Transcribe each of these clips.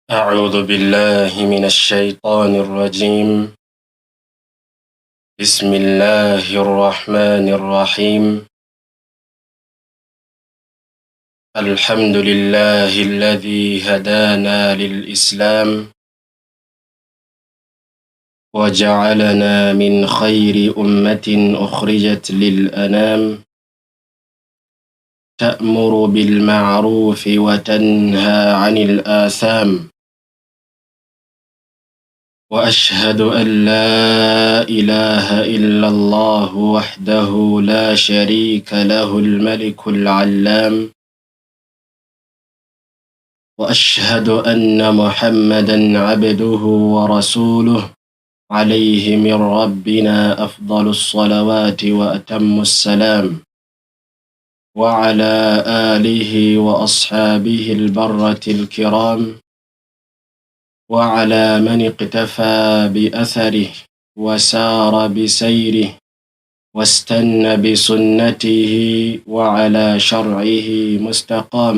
أعوذ بالله من الشيطان الرجيم. بسم الله الرحمن الرحيم. الحمد لله الذي هدانا للإسلام وجعلنا من خير أمة أخرجت للأنام تأمر بالمعروف وتنهى عن الآثام. وأشهد أن لا إله إلا الله وحده لا شريك له الملك العلام. وأشهد أن محمدًا عبده ورسوله عليه من ربنا أفضل الصلوات وأتم السلام، وعلى آله وأصحابه البرة الكرام، وعلى من اقتفى بأثره وسار بسيره واستنى بسنته وعلى شرعه مستقام.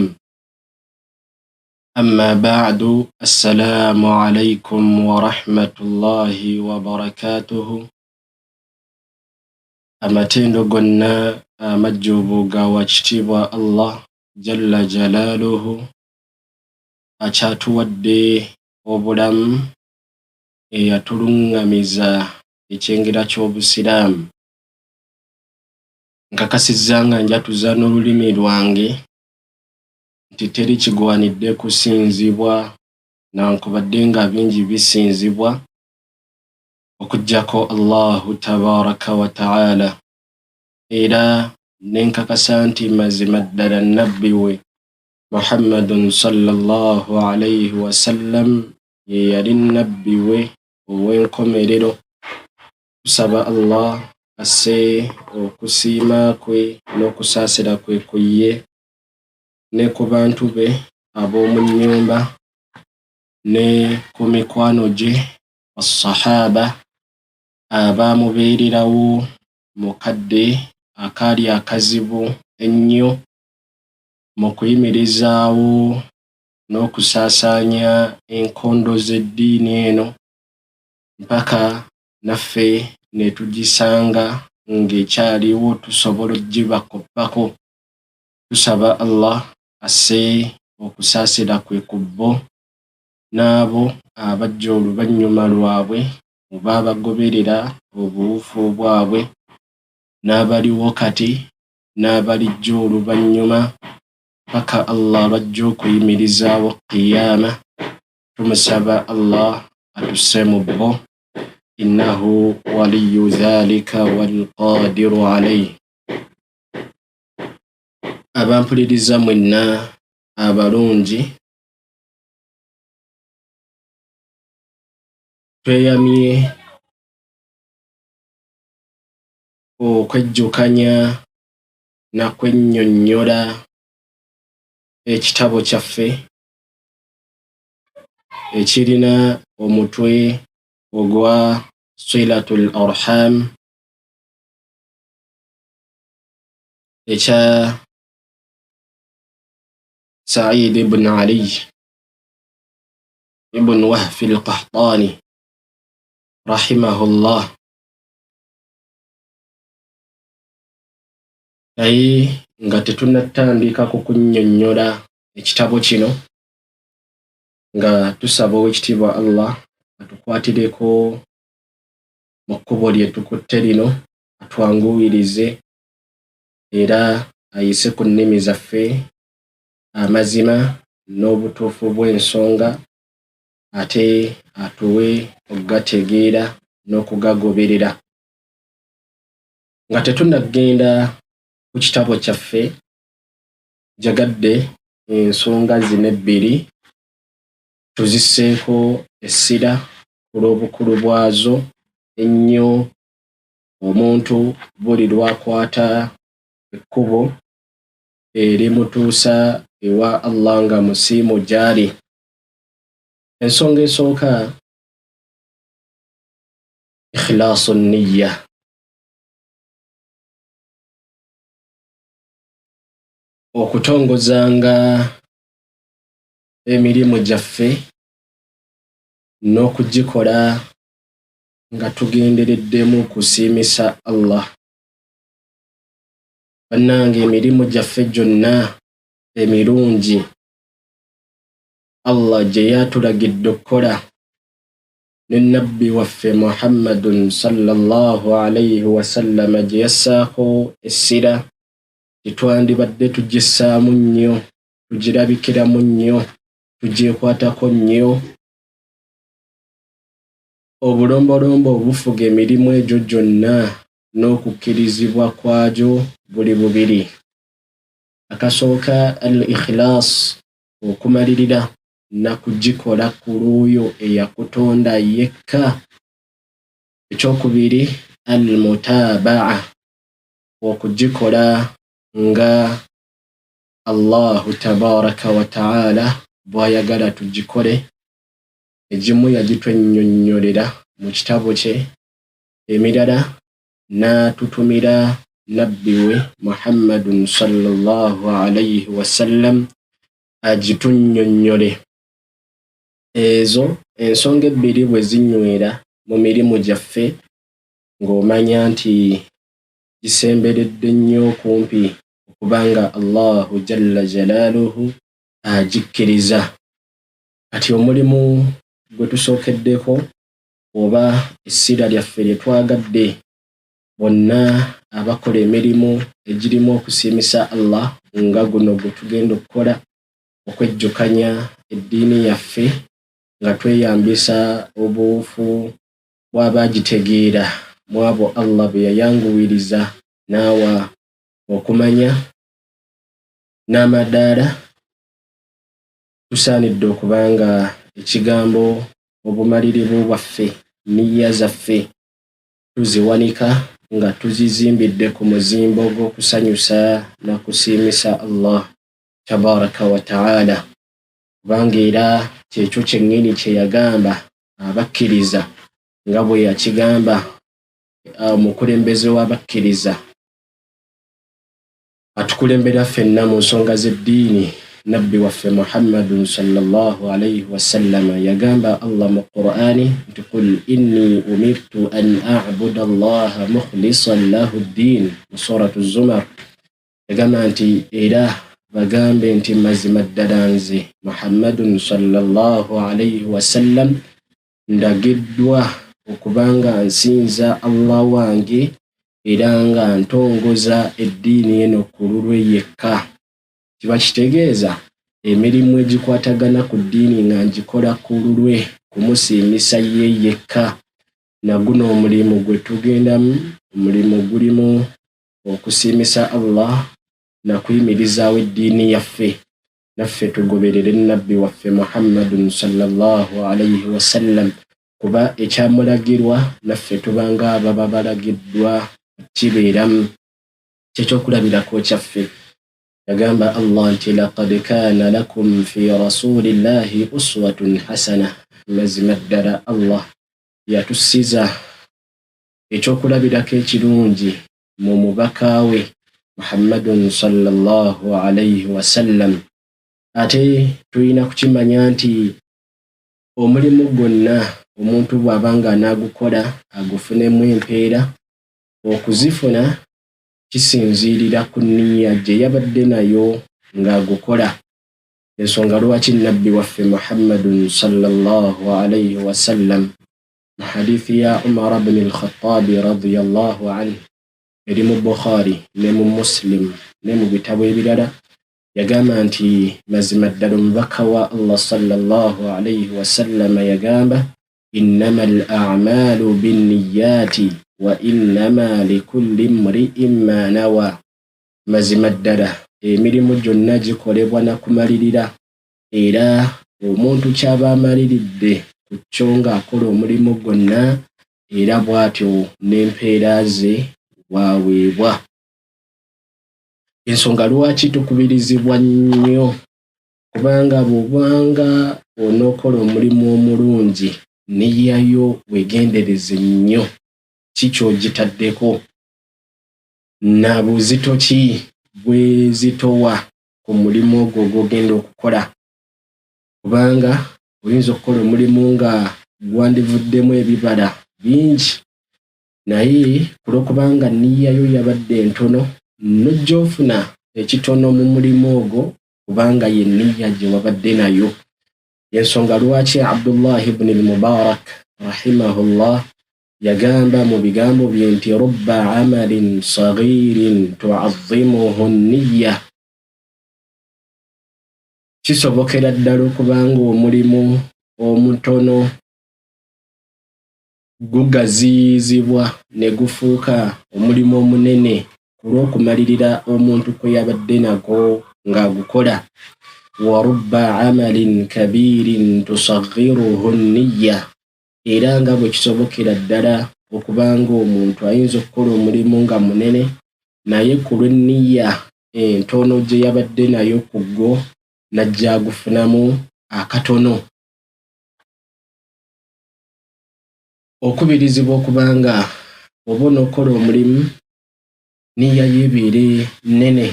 أما بعد، السلام عليكم ورحمة الله وبركاته. Amatendo gonna amajjubu ga wakitibwa Allah jalla jalaluhu akyatuwadde obulamu eyatuluŋŋamiza ekyengera ky'obusiraamu. Nkakasizza nga njatuza n'olulimi lwange nti teri kigwanidde kusinzibwa newankubadde nga bingi bisinzibwa okuggyako Allahu tabaraka wa ta'ala, era nenkakasa nti mazima ddala nabbi we Muhammadun sallallahu alayhi wa sallam ye yali nabbi we ow'enkomerero. Tusaba Allah asse okusiima kwe n'okusaasira kwe ku ye ne ku bantu be ab'omu nnyumba ne ku mikwano gye as-sahaba abaamubeererawo mu kadde akaali akazibu ennyo mu kuyimirizaawo n'okusaasaanya enkondo z'eddiini eno mpaka naffe ne tugisanga ng'ekyaliwo tusobola ogibakoppako. Tusaba Allah asse okusaasira kwe ku bo n'abo abajja oluvannyuma lwabwe oba abagoberera obuwufu bwabwe, n'abaliwo kati n'abalijja oluvannyuma paka Allah bajja okuyimirizaawo qiyama. Tumusaba Allah atusse mu bo, innahu waliyyu dhalika wal qadiru alayhi. Abampuliriza mwenna abalungi, tweyamye okwejjukanya na kwennyonnyola ekitabo kyaffe ekirina omutwe ogwa Silatul Arham ekya Sa'id ibn Ali ibn Wahf al-Qahtani rahimahullah. Naye nga tetunnatandika ku kunnyonnyola ekitabo kino, nga tusaba Oweekitiibwa Allah atukwatireko mu kkubo lye tukutte lino, atwanguwirize era ayise ku nnimi zaffe amazima n'obutuufu bw'ensonga, ate atuwe okugategeera n'okugagoberera. Nga tetunnagenda ku kitabo kyaffe, jagadde ensonga zino ebbiri tuzisseeko essira ku lw'obukulu bwazo ennyo. Omuntu buli lw'akwata ekkubo erimutuusa ewa Allah nga musiimu gy'ali. Ensonga esooka, ikhlaasu nniya, okutongozanga emirimu gyaffe n'okugikola nga tugendereddemu kusiimisa Allah. Bannange, emirimu gyaffe gyonna emirungi Allah gye yatulagidde okukola ne nabbi waffe Muhammadun sallallahu alayhi wasallam gye yassaako essira, tetwandibadde tugissaamu nnyo, tugirabikiramu nnyo, tugyekwatako nnyo. Obulombolombo obufuga emirimu egyo gyonna n'okukkirizibwa kwagyo buli bubiri. Akasooka al-ikhilaas, okumalirira na kugikola ku lw'oyo eyakutonda yekka. Ekyokubiri al-mutabaa, okugikola nga Allahu tabaraka wa ta'ala bw'ayagala tugikole. Egimu yagitwennyonnyolera mu kitabo kye, emirala n'atutumira nabbi we Muhammadun sallallahu alayhi wasallam agitunnyonnyole. Ezo ensonga ebbiri bwe zinywera mu mirimu gyaffe, ng'omanya nti gisemberedde nnyo okumpi okubanga Allahu jalla jalaaluhu agikkiriza. Kati omulimu gwe tusookeddeko oba essira lyaffe lye twagadde, bonna abakola emirimu egirimu okusiimisa Allah nga guno gwe tugenda okukola, okwejjukanya eddiini yaffe nga tweyambisa obuufu bw'abaagitegeera mu abo Allah be yayanguwiriza n'awa okumanya n'amadaala. Tusaanidde okubanga ekigambo obumalirivu bwaffe, niyya zaffe tuziwanika nga tuzizimbidde ku muzimbo gw'okusanyusa na kusiimisa Allah tabaraka wa ta'ala, kubanga era kyekyo kyennyini kye yagamba abakkiriza nga bwe yakigamba omukulembeze w'abakkiriza atukulembera ffenna mu nsonga z'eddiini, nabbi waffe Muhammadun sallallahu alayhi wasallam yagamba Allah mu Qur'ani nti qul inni umirtu an a'buda Allaha mukhlisan lahu ddiin, mu suratu Zumar. Yagamba nti era bagambe nti mazima ddala nze Muhammadun sallallahu alayhi wasallam ndagiddwa okubanga nsinza Allah wange era nga ntongoza eddiini eno ku lulwe yekka. Kiba kitegeeza emirimu egikwatagana ku ddiini nga ngikola ku lulwe kumusiimisa ye yekka. Na guno omulimu gwe tugendamu, omulimu gulimu okusiimisa Allah na kuyimirizaawo eddiini yaffe, naffe tugoberere nabbi waffe Muhammadun sallallahu alayhi wasallam, kuba ekyamulagirwa naffe tubanga ababa balagiddwa kibeeramu. Kyekyokulabirako kyaffe. Yagamba Allah nti laqad kaana lakum fi rasulillahi uswatun hasana, mazima ddala Allah yatussiza ekyokulabirako ekirungi mu mubaka we Muhammadun sallallahu alayhi wasallam. Ate tulina kukimanya nti omulimu gwonna omuntu bw'abanga anaagukola agufunemu empeera, okuzifuna kisinziirira ku nniya gye yabadde nayo ng'agukola. Ensonga lwaki nabbi waffe Muhammadun sallallahu alayhi wasallam mu hadithi ya Umar ibn al-Khattab radiyallahu anhu eri mu Bukhari ne mu Muslim ne mu bitabo ebirala, yagamba nti mazima ddala omubaka wa Allah sallallahu alayhi wasallam yagamba innama al-a'malu binniyati wa innama likulli imri'in ma nawa. Mazima ddala emirimu gyonna gikolebwa na kumalirira, era omuntu ky'aba amaliridde ku kyo ng'akola omulimu gwonna, era bw'atyo n'empeera ze bw'aweebwa. Ensonga lwaki tukubirizibwa nnyo, kubanga bw'obanga onookola omulimu omulungi niyyayo weegendereze nnyo ki ky'ogitaddeko, na buzito ki bwe zitowa ku mulimu ogwo gw'ogenda okukola, kubanga oyinza okukola omulimu nga gwandivuddemu ebibala bingi, naye kulwokubanga nniya yo yabadde entono, nojja ofuna ekitono mu mulimu ogwo kubanga ye nniya gye wabadde nayo. Yensonga lwaki Abdullah ibn al-Mubarak rahimahullah yagamba mu bigambo bye nti rubba amalin saghirin tu'azzimuhu nniya. Kisobokera ddala okubanga omulimu omutono gugaziyizibwa ne gufuuka omulimu omunene olw'okumalirira omuntu kwe yabadde nagwo ng'agukola. Wa rubba amalin kabirin tusaghiruhu nniya. Era nga bwe kisobokera ddala okubanga omuntu ayinza okukola omulimu nga munene naye ku lw'enniya entono gye yabadde nayo ku gwo najja agufunamu akatono. Okubirizibwa okubanga oba onookola omulimu nniya yeebeere nnene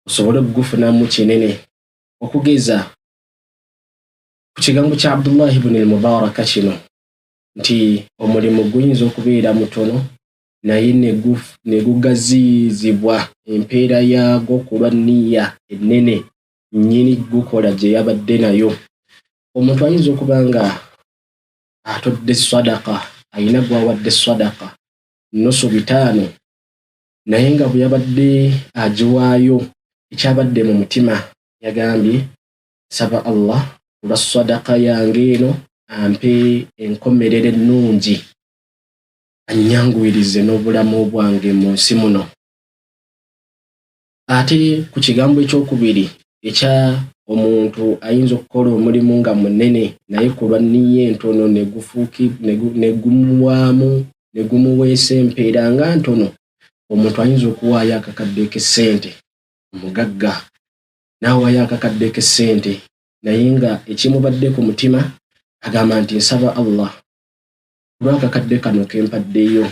osobole okugufunamu kinene. Okugeza ku kigambo kya Abdullah ibn al-Mubaraka kino nti omulimu guyinza okubeera mutono naye ne gugaziyizibwa empeera yaagwo ku lwa nniya ennene nnyini gukola gye yabadde nayo. Omuntu ayinza okuba nga atodde sadaka, ayina gw'awadde sadaka nnusu 5, naye nga bwe yabadde agiwaayo ekyabadde mu mutima yagambye saba Allah olwa sadaka yange eno ampe enkomerero ennungi, annyanguwirize n'obulamu bwange mu nsi muno. Ate ku kigambo ekyokubiri ekya omuntu ayinza okukola omulimu nga munene naye ku lwa nniya entono ne gumuweesa empeera nga ntono, omuntu ayinza okuwaayo akakadde k'essente, omugagga n'awaayo akakadde k'essente naye nga ekimubadde ku mutima agamba nti nsaba Allah olw'akakadde kano ke mpaddeyo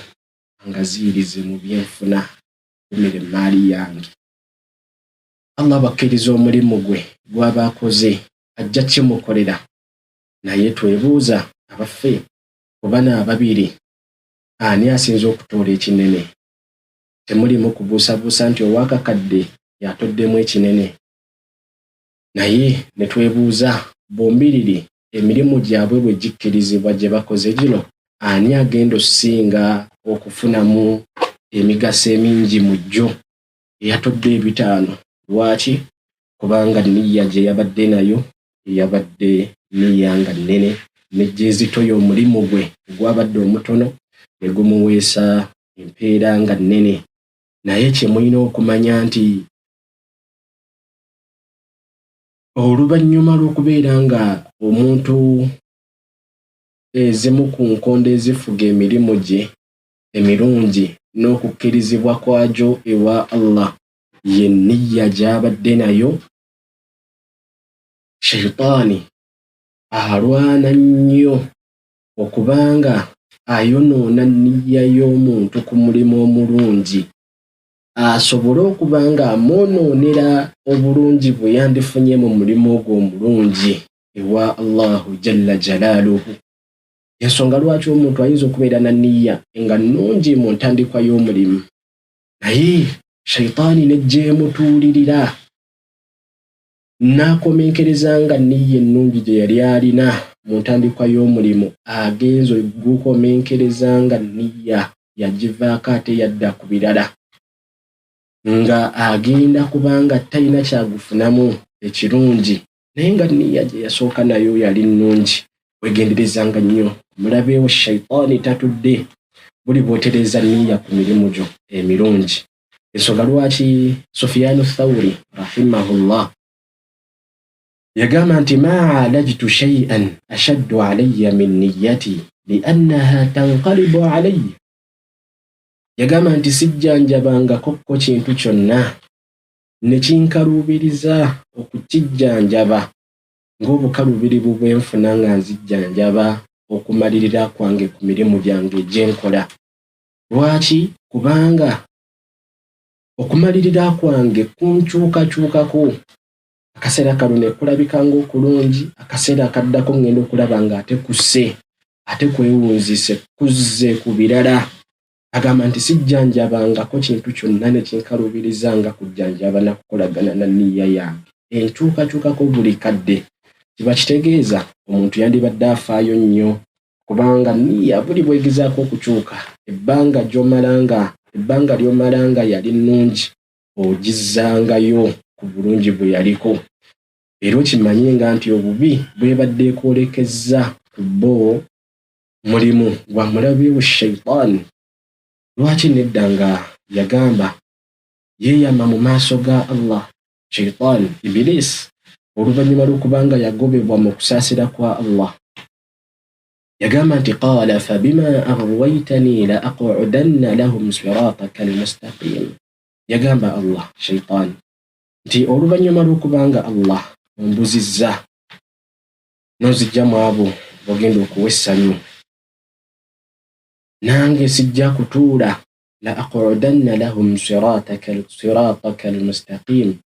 angaziyirize mu byenfuna kumira emmaali yange. Allah bakkiriza omulimu gwe gw'aba akoze ajja kimukolera, naye twebuuza abaffe ku bana ababiri ani asinze okutoola ekinene? Temulimu kubuusabuusa nti ow'akakadde yatoddemu ekinene, naye ne twebuuza bombiriri emirimu gyabwe bwe gikkirizibwa gye bakoze gino ani agenda okusinga okufunamu emigaso emingi mu gyo? Eyatodde 5. Lwaki? Kubanga nniya gye yabadde nayo yabadde nniya nga nnene nejjeezitoya omulimu gwe ogwabadde omutono ne gumuweesa empeera nga nnene. Naye kye mulina okumanya nti oluvannyuma lw'okubeera nga omuntu ezimu ku nkondo ezifuga emirimu gye emirungi n'okukkirizibwa kwagyo ewa Allah ye nniya gy'abadde nayo, Shayitaani alwana nnyo okubanga ayonoona nniya y'omuntu ku mulimu omulungi, asobole okuba nga amwonoonera obulungi bwe yandifunye mu mulimu ogwo omulungi ewa Allahu jalla jalaaluhu. Ensonga lwaki omuntu ayinza okubeera na nniya nga nnungi mu ntandikwa y'omulimu naye Shayitaani nejja emutuulirira n'akomenkereza nga nniya ennungi gye yali alina mu ntandikwa y'omulimu agenza okugukomenkereza nga nniya yagivaako ate yadda ku birala, nga agenda kubanga talina kyagufunamu ekirungi naye nga nniya gye yasooka nayo yali nnungi. Wegenderezanga nnyo omulabeewo Shayitaani tatudde buli bw'otereeza nniya ku mirimu gyo emirungi. Ensonga lwaki Sufyaanu Thawri rahimahullah yagamba nti ma alajtu shay'an ashaddu alayya min niyyati li'annaha tanqalibu alayya. Yagamba nti sijjanjabangako kintu kyonna ne kinkaluubiriza okukijjanjaba ng'obukaluubirivu bwe nfuna nga nzijjanjaba okumalirira kwange ku mirimu gyange gye nkola. Lwaki? Kubanga okumalirira kwange kunkyukakyukako akaseera kalune kulabika ng'okulungi, akaseera akaddako ngenda okulaba nga ate kusse, ate kwewunzise kuzze ku birala. Agamba nti sijjanjabangako kintu kyonna ne kinkalubiriza nga kujjanjaba na kukolagana na nniya yange. Enkyukakyukako buli kadde kiba kitegeeza omuntu yandibadde afaayo nnyo, kubanga nniya buli bwegezaako okukyuka, ebbanga ly'omalanga yali nnungi ogizzangayo ku bulungi bwe yaliko. Era okimanye nga nti obubi bwebadde kwolekezza ku bo mulimu gwa mulabe we Shayitaani. Lwaki nedda nga yagamba yeeyama mu maaso ga Allah, Shayitaani, Ibilisi, oluvannyuma lw'okubanga yagobebwa mu kusaasira kwa Allah, yagamba nti qaala fabima aghwaytani la aq'udanna lahum sirataka almustaqim. Yagamba Allah, Shayitaani, nti oluvannyuma lw'okubanga Allah ombuzizza n'ozijja mu abo bogenda okuwa essanyu, nange sijja kutuula, la aq'udanna lahum sirataka almustaqim.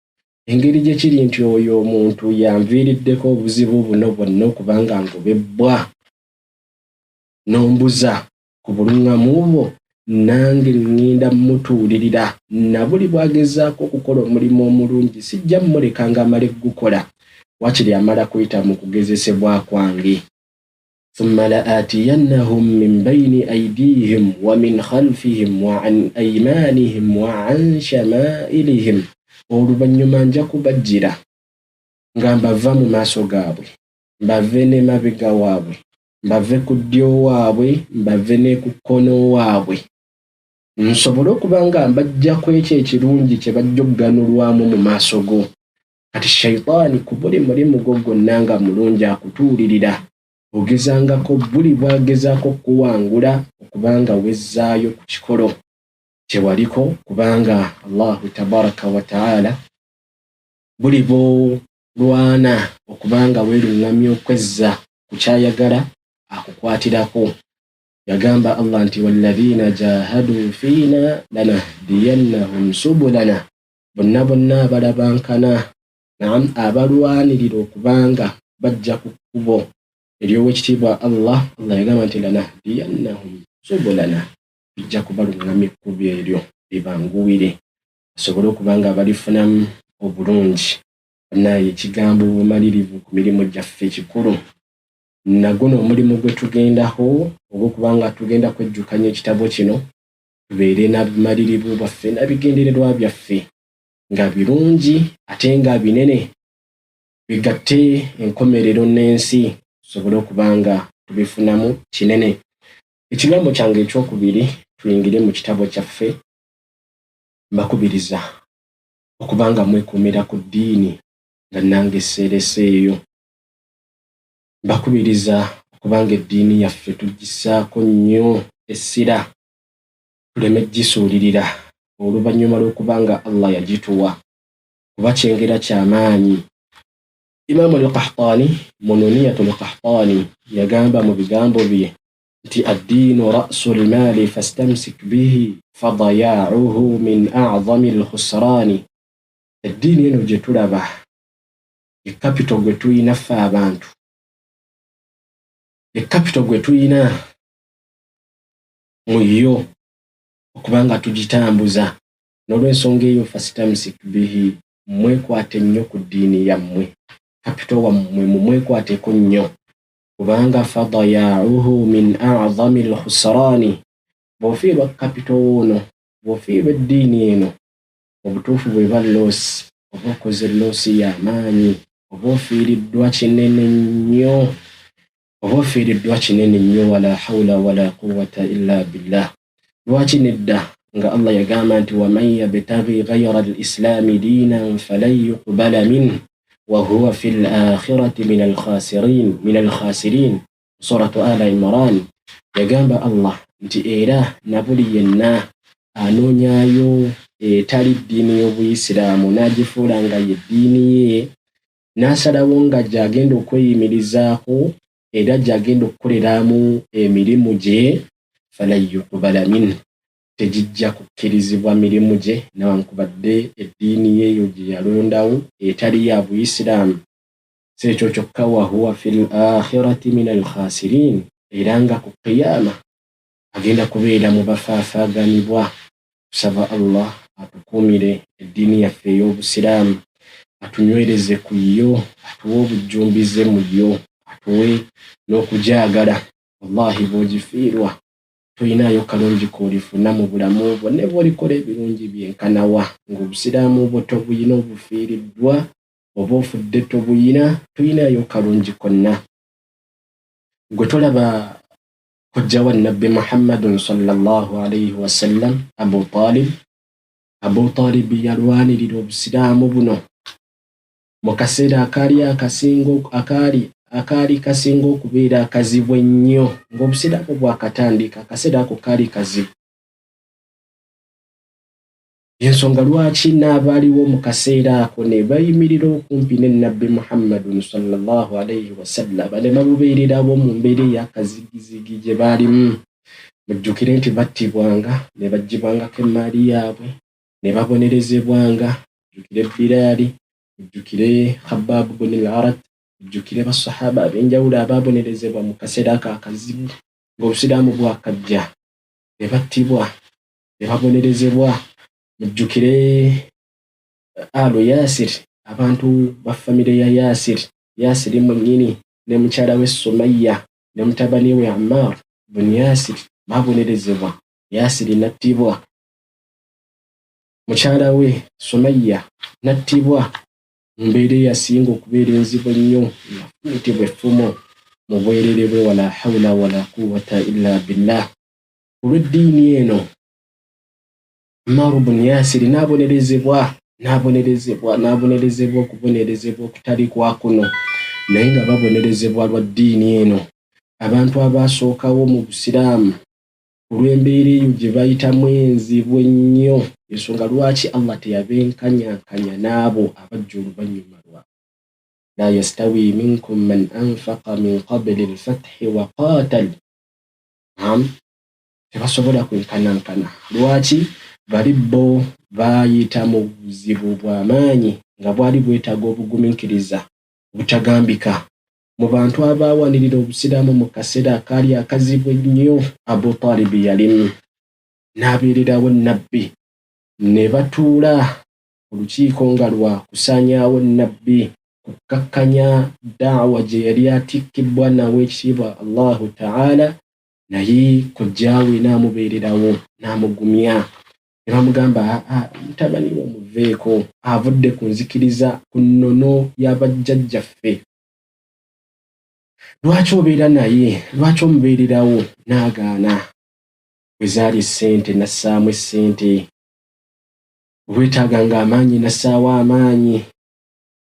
Engeri gye kiri nti oyo omuntu yanviiriddeko obuzibu buno bwonna okubanga ngobebbwa n'ombuza ku buluŋŋamu bwo, nange ŋŋenda mutuulirira na buli bwagezaako okukola omulimu omulungi sijja mmuleka nga amale gukola, wakiri amala kuyita mu kugezesebwa kwange. Thumma la'atiyannahum min bayni aydihim wa min khalfihim wa an aymanihim wa an shama'ilihim. Oluvannyuma nja kubajjira nga mbava mu maaso gaabwe, mbave n'emabega waabwe, mbave ku ddyo waabwe, mbave ne ku kkono waabwe, nsobole okuba nga mbajjako ekyo ekirungi kye bajja okuganulwamu mu maaso go. Kati Shayitaani ku buli mulimu gwo gwonna nga mulungi akutuulirira, ogezangako buli bwagezaako okuwangula okubanga wezzaayo ku kikolo kye waliko, kubanga Allahu tabaraka wa ta'ala buli bw'olwana okubanga weeruŋŋamya okwezza ku kyayagala akukwatirako. Yagamba Allah nti walladhina jahadu fiina lanahdiyannahum subulana. Bonna abalabankana, abalwanirira okubanga bajja ku kkubo ery'owekitiibwa Allah yagamba nti lanahdiyannahum subulana, bijja kubaluŋŋamya ekkubo eryo libanguwire, basobole okubanga balifunamu obulungi. Naye ekigambo obumalirivu ku mirimu gyaffe kikulu. Naguno omulimu gwe tugendaho ogw'okubanga tugenda kwejjukanya ekitabo kino, tubeere n'abumalirivu bwaffe n'abigendererwa byaffe nga birungi ate nga binene, bigatte enkomerero n'ensi, tusobole okubanga tubifunamu kinene. Ekigambo kyange ekyokubiri, tuyingire mu kitabo kyaffe, mbakubiriza okubanga mwekuumira ku ddiini nga nange seereseeyo. Mbakubiriza okubanga eddiini yaffe tugissaako nnyo essira, tuleme gisuulirira oluvannyuma lw'okubanga Allah yagituwa, kuba kyengera ky'amaanyi. Imaamu al-Qahtani mu Nuniyatul Qahtani yagamba mu bigambo bye nti addiinu ra'sul maali fastamsik bihi fadayaa'uhu min a'zami al-khusraani. Eddiini eno gye tulaba ye kapito gwe tuyina ffe abantu, ye kapito gwe tuyina mu yo okubanga tugitambuza. N'olw'ensonga eyo fastamsik bihi, mwekwate nnyo ku ddiini yammwe, kapito wammwe mumwekwateko nnyo, kubanga fadayaa'uhu min a'zami al-khusraani. Bw'ofiirwa kapito ono, bw'ofiirwa eddiini eno, obutuufu bw'eba loosi, oba okoze loosi y'amaanyi, oba ofiiriddwa kinene nnyo, wala hawla wala quwwata illa billah. Lwaki nedda nga Allah yagamba nti waman yabtaghi ghayra al-islaami diinan falan yuqbala minhu wa huwa fi al-akhirati min al-khasiriin. Suratu Ala Imran yagamba Allah nti era nabuli yenna anoonyaayo etali ddiini y'Obuyisiraamu n'agifuula nga ye ddiini ye, n'asalawo nga gy'agenda okweyimirizaako era gy'agenda okukoleramu emirimu gye, falan yuqbala minhu, tegijja kukkirizibwa mirimu gye newankubadde eddiini yeeyo gye yalondawo etali ya Buisiraamu. Si ekyo kyokka wa huwa fil akhirati min al khasirin, era nga ku qiyama agenda kubeera mu bafaafaaganibwa. Tusaba Allah atukuumire eddiini yaffe ey'Obusiraamu, atunywereze ku yo, atuwe obujjumbize mu yo, atuwe n'okujaagala. Wallahi bw'ogifiirwa toyinaayo kalungi k'olifuna mu bulamu bwo ne bw'olikola ebirungi byenkanawa. Ng'Obusiraamu bwo tobuyina obufiiriddwa oba ofudde tobuyina, toyinaayo kalungi konna. Gwe tolaba kojja wa Nabbi Muhammadun sallallahu alayhi wa sallam, Abu Talib. Abu Talib yalwanirira Obusiraamu buno mu kaseera akaali kasinga okubeera akazibu ennyo. Ng'Obusiraamu bwakatandika akaseera ako kaali kazibu. Y'ensonga lwaki n'abaaliwo mu kaseera ako ne bayimirira okumpi ne Nabbi Muhammadun sallallahu alayhi wa sallam ne bamubeererawo mu mbeera ey'akazigizigi gye baalimu. Mujjukire nti battibwanga ne baggyibwangako emmaali yaabwe ne babonerezebwanga. Mujjukire Bilaali, mujjukire Khabbab ibn al-Arat, mujjukire basahaba ab'enjawulo abaabonerezebwa mu kaseera ako akazibu ng'Obusiraamu bwakajja, ne battibwa ne babonerezebwa. Mujjukire Alu Yasir, abantu ba famire ya Yasir mwennyini ne mukyala we Sumayya ne mutabani we Ammar ibn Yasir baabonerezebwa. Yasir nattibwa, mukyala we Sumayya nattibwa mu mbeera eyasinga okubeera enzibu ennyo, yafumitibwa effumo mu bwerere bwe. Wala hawla wala quwwata illa billah. Olw'eddiini eno Ammar ibn Yasir n'abonerezebwa okubonerezebwa okutali kwa kuno, naye nga babonerezebwa lwa ddiini eno. Abantu abaasookawo mu Busiraamu olw'embeera eyo gye bayitamu enzibu ennyo, ensonga lwaki Allah teyabenkanyankanya n'abo abajja oluvannyuma lwabwe. La yastawi minkum man anfaqa min qabli al-fathi wa qatal. Tebasobola kwenkanankana. Lwaki? Bali bo baayita mu buzibu bw'amaanyi nga bwali bwetaaga obugumiikiriza butagambika. Mu bantu abaawanirira Obusiraamu mu kaseera akaali akazibu ennyo, Abu Talib yalimu. N'abeererawo Nabbi, ne batuula olukiiko nga lwa kusaanyaawo Nabbi, kukkakkanya da'wa gye yali atikkibwa n'Oweekitiibwa Allahu Ta'ala, naye kojjaawe n'amubeererawo n'amugumya. Ne bamugamba mutabani wo muveeko, avudde ku nzikiriza ku nnono y'abajjajjaffe. Lwaki obeera naye? Lwaki omubeererawo? N'agaana. Bwe zaali essente nassaamu essente, bwetaaganga amaanyi nassaawo amaanyi.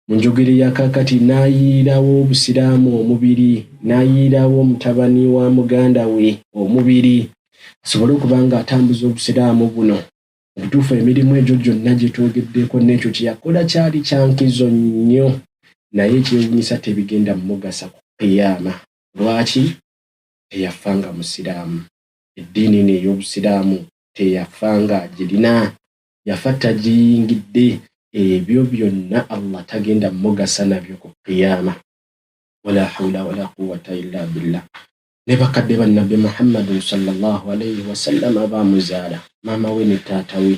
Mu njogera ya kaakati n'ayiirawo Obusiraamu omubiri, n'ayiirawo mutabani wa muganda we omubiri, asobole okuba nga atambuza Obusiraamu buno. Mu butuufu emirimu egyo gyonna gye twogeddeko n'ekyo kye yakola kyali kya nkizo nnyo, naye ekyewuunyisa tebigenda mmugasa ku qiyama. Lwaki? Teyafanga Musiraamu. Eddiini eno ey'Obusiraamu teyafanga girina, yafa tagiyingidde. Ebyo byonna Allah tagenda mmugasa nabyo ku qiyama. Wala hawla wala quwwata illa billah. Ne bakadde ba Nabbi Muhammadun sallallahu alayhi wa sallam abaamuzaala, maama we ne taata we,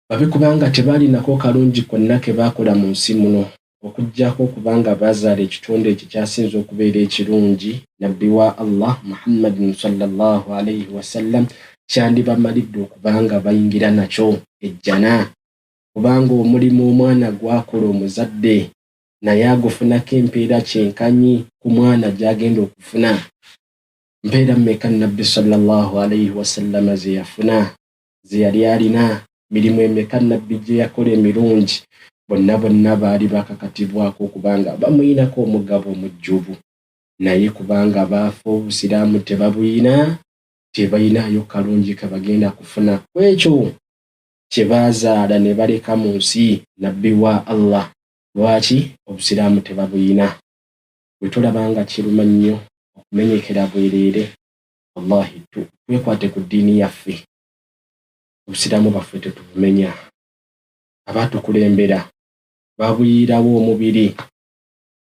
babikubanga tebaalinako kalungi konna ke baakola mu nsi muno okuggyako okubanga baazaala ekitonde ekyo kyasinze okubeera ekirungi. Nabbi wa Allah Muhammadun sallallahu alayhi wa sallam kyandibamalidde okubanga bayingira nakyo ejjana, kubanga omulimu omwana gwakola omuzadde naye agufunako empeera kyenkanyi ku mwana gy'agenda okufuna. Mpeera mmeka Nabbi sallallahu alayhi wa sallam ze yafuna, ze yali alina? Mirimu emeka Nabbi gye yakola emirungi? Bonna baali bakakatibwako okubanga bamuyinako omugabo omujjubu, naye kubanga baafa Obusiraamu tebabuyina, tebayinaayo kalungi ke bagenda kufuna ku ekyo kye baazaala ne baleka mu nsi. Nabbi wa Allah, lwaki? Obusiraamu tebabuyina. Bwe tulabanga kiruma nnyo okumenyekera bwereere, wallahi twekwate ku ddiini yaffe, obusiraamu bwaffe tetubumenya. Abatukulembera babuyirawo omubiri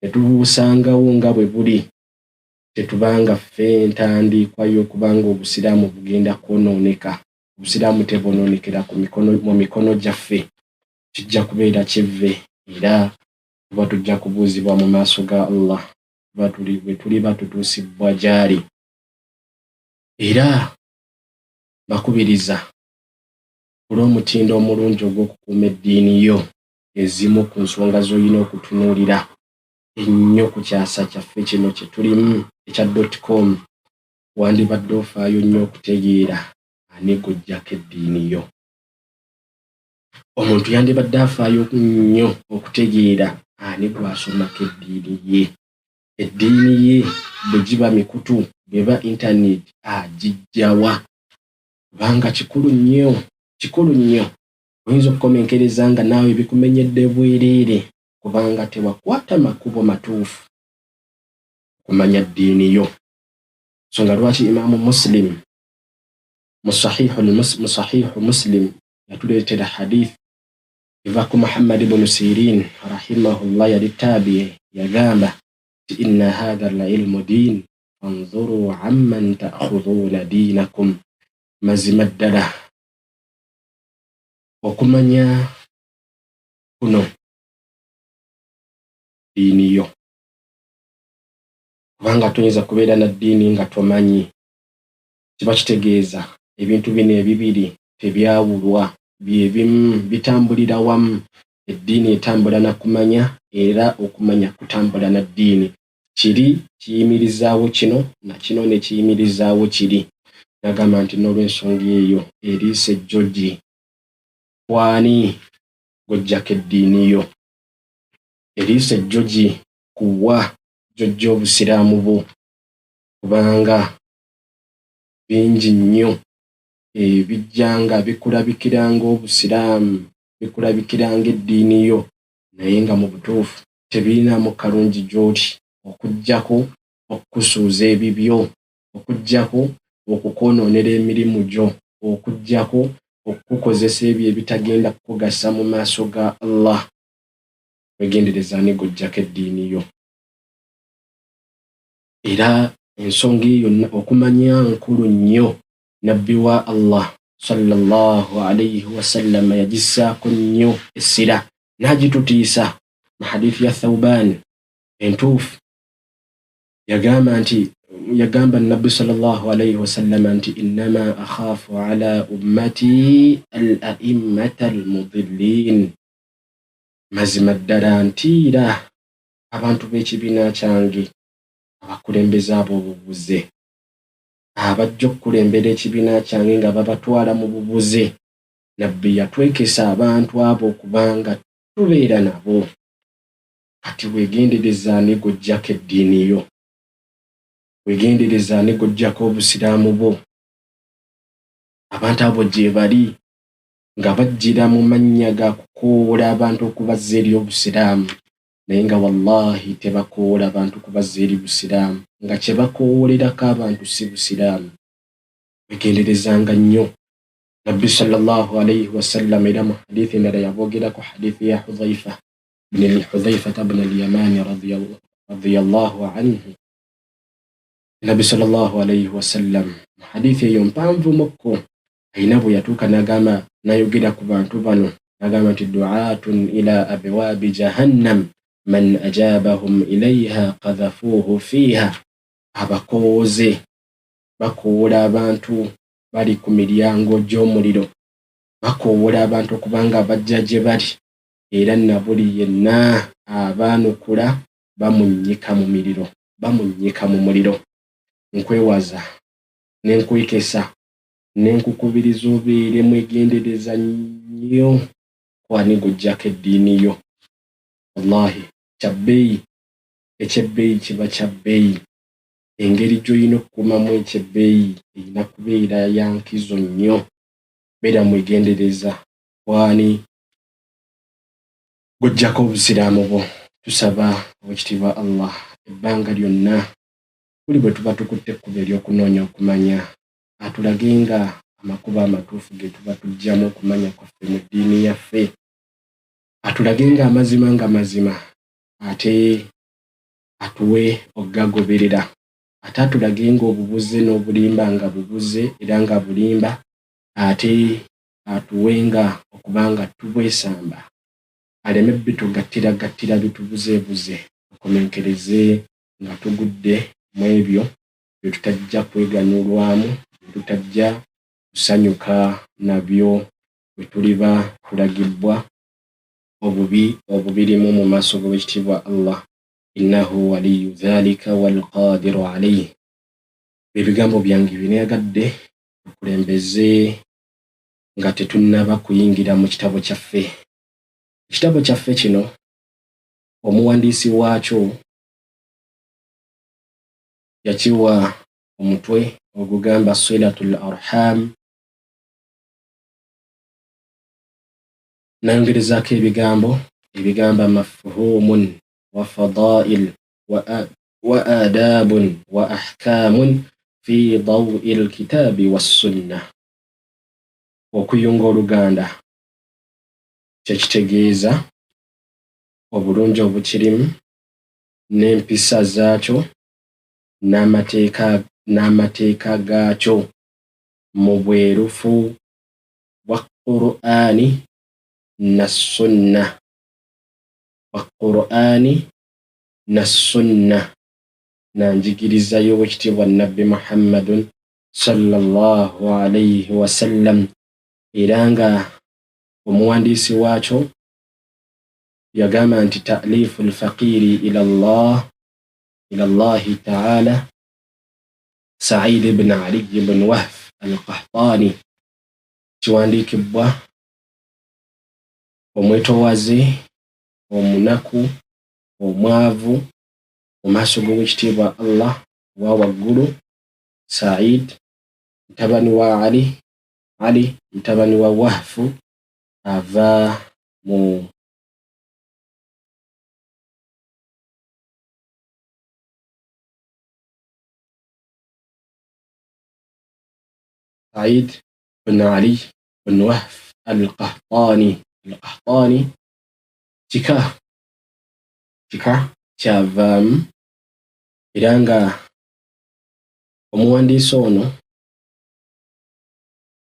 ne tubuusangawo nga bwe buli, tetubanga ffe entandikwa y'okubanga obusiraamu bugenda kwonooneka. Obusiraamu tebwonoonekera mu mikono gyaffe, kijja kubeera kivve era tuba tujja kubuuzibwa mu maaso ga Allah bwe tuliba tutuusibwa gy'ali. Era bakubiriza olw'omutindo omulungi ogw'okukuuma eddiini yo, ezimu ku nsonga z'olina okutunuulira ennyo ku kyasa kyaffe kino kye tulimu ekya .com. Wandibadde ofaayo nnyo okutegeera ani g'oggyako eddiini yo. Omuntu yandibadde afaayo nnyo okutegeera ani gw'asomako eddiini ye. Eddiini ye bwe giba mikutu, bweba intaneti agijjawa, kubanga kikulu nnyo. Oyinza okukomenkereza nga naawe bikumenyedde bwereere kubanga tewakwata makubo matuufu kumanya ddiini yo. Nsonga lwaki Imaamu Muslim mu sahihu Muslim yatuleetera hadith eva ku Muhammad ibn Sirin rahimahullah, yali taabi'i, yagamba nti inna hadha al-ilmu diin fanzuru amman ta'khudhuuna diinakum. Mazima ddala okumanya kuno ddiini yo, kubanga tuyinza kubeera na ddiini nga tomanyi. Kiba kitegeeza ebintu bino ebibiri tebyawulwa, byebimu, bitambulira wamu. Eddiini etambula na kumanya era okumanya kutambula na ddiini. Kiri kiyimirizaawo kino na kino ne kiyimirizaawo kiri. Nagamba nti n'olw'ensonga eyo eriisa ejjogi kwani g'oggyako eddiini yo. Eriisa ejjogi kuwa jjojja obusiraamu bwo, kubanga bingi nnyo ebijjanga bikulabikiranga obusiraamu, bikulabikiranga eddiini yo, naye nga mu butuufu tebirinamu kalungi gy'oli, okuggyako okukusuuza ebibyo, okuggyako okukwonoonera emirimu gyo, okuggyako okukukozesa ebyo ebitagenda kukugasa mu maaso ga Allah. Wegendereza ani g'oggyako eddiini yo. Era ensonga eyo okumanya nkulu nnyo. Nabbi wa Allah sallallahu alayhi wa sallam yagissaako nnyo essira n'agitutiisa mu hadithi ya Thawban entuufu. Yagamba Nabbi sallallahu alayhi wa sallam nti innama akhaafu ala ummati al-a'immata al-mudillin. Mazima ddala ntiira abantu b'ekibiina kyange, abakulembeze ab'obubuze, abajja okukulembera ekibiina kyange nga babatwala mu bubuze. Nabbi yatwekesa abantu abo okubanga tubeera nabo. Kati weegendereza ani g'oggyako eddiini yo, weegendereza ani g'oggyako obusiraamu bwo. Abantu abo gye bali nga bajjira mu mannya ga kukoola abantu okubazza eri obusiraamu, naye nga wallahi tebakoola abantu kubazza eri busiraamu, nga kye bakoolerako abantu si busiraamu. Weegenderezanga nnyo. Nabbi sallallahu alayhi wa sallam era mu hadithi endala yabogerako hadithi ya Hudhaifa ibn al-Yamani radiyallahu anhu. Nabbi sallallahu alayhi wa sallam mu hadithi eyo mpanvu mukko, ayina bwe yatuuka n'agamba, n'ayogera ku bantu bano, n'agamba nti du'atun ila abwaabi jahannam man ajaabahum ilayha qadhafuuhu fiiha. Abakooze bakoola abantu bali ku miryango gy'omuliro, bakoola abantu okubanga bajja gye bali, era na buli yenna abaanukula bamunnyika mu miriro, bamunnyika mu muliro. Nkwewaza n'enkwekesa n'enkukubiriza obeere mwegendereza nnyo kwani g'oggyako eddiini yo. Wallahi kyabbeeyi, ekyebbeeyi kiba kyabbeeyi. Engeri gy'olina okukuumamu ekyebbeeyi erina kubeera ya nkizo nnyo. Beera mwegendereza kwani g'oggyako obusiraamu bwo. Tusaba Oweekitiibwa Allah ebbanga lyonna buli bwe tuba tukutte ekkubo ery'okunoonya okumanya, atulagenga amakubo amatuufu ge tuba tujjamu okumanya kwaffe mu ddiini yaffe, atulage nga mazima ate atuwe okugagoberera, ate atulage nga obubuze n'obulimba nga bubuze era nga bulimba, ate atuwe nga okubanga tubwesamba, aleme bitugattira bitubuzeebuze, tukomenkereze nga tugudde mu ebyo bye tutajja kweganyulwamu, bye tutajja kusanyuka nabyo bwe tuliba tulagibbwa obubirimu mu maaso g'Oweekitiibwa Allah. Innahu waliyu dhalika wal qadiru alayhi. Ebigambo byange binayagadde tukulembeze nga tetunnaba kuyingira mu kitabo kyaffe. Ekitabo kyaffe kino omuwandiisi waakyo yakiwa omutwe ogugamba Silatul Arham, nayongerezaako ebigamba mafhumun wa fadail wa adabun wa ahkamun fi dawi alkitabi wassunna. Okuyunga Oluganda kyekitegeeza obulungi obukirimu n'empisa zaakyo n'amateeka gaakyo mu bwerufu bwa Qur'ani na Sunna. Na njigiriza y'Oweekitiibwa Nabbi Muhammadun sallallahu alayhi wa sallam, era nga omuwandiisi waakyo yagamba nti ta'lifu al-faqiri ila Allahi ta'ala Sa'id ibn Ali ibn Wahf al-Qahtani, kiwandiikibwa omwetowaze, omunaku, omwavu mu maaso g'Oweekitiibwa Allah wa waggulu, Sa'id mutabani wa Ali mutabani wa Wahfu, ava mu Sa'id bin Ali bin Wahf al-Qahtani. Al-Qahtani kika kyavaamu, era nga omuwandiisi ono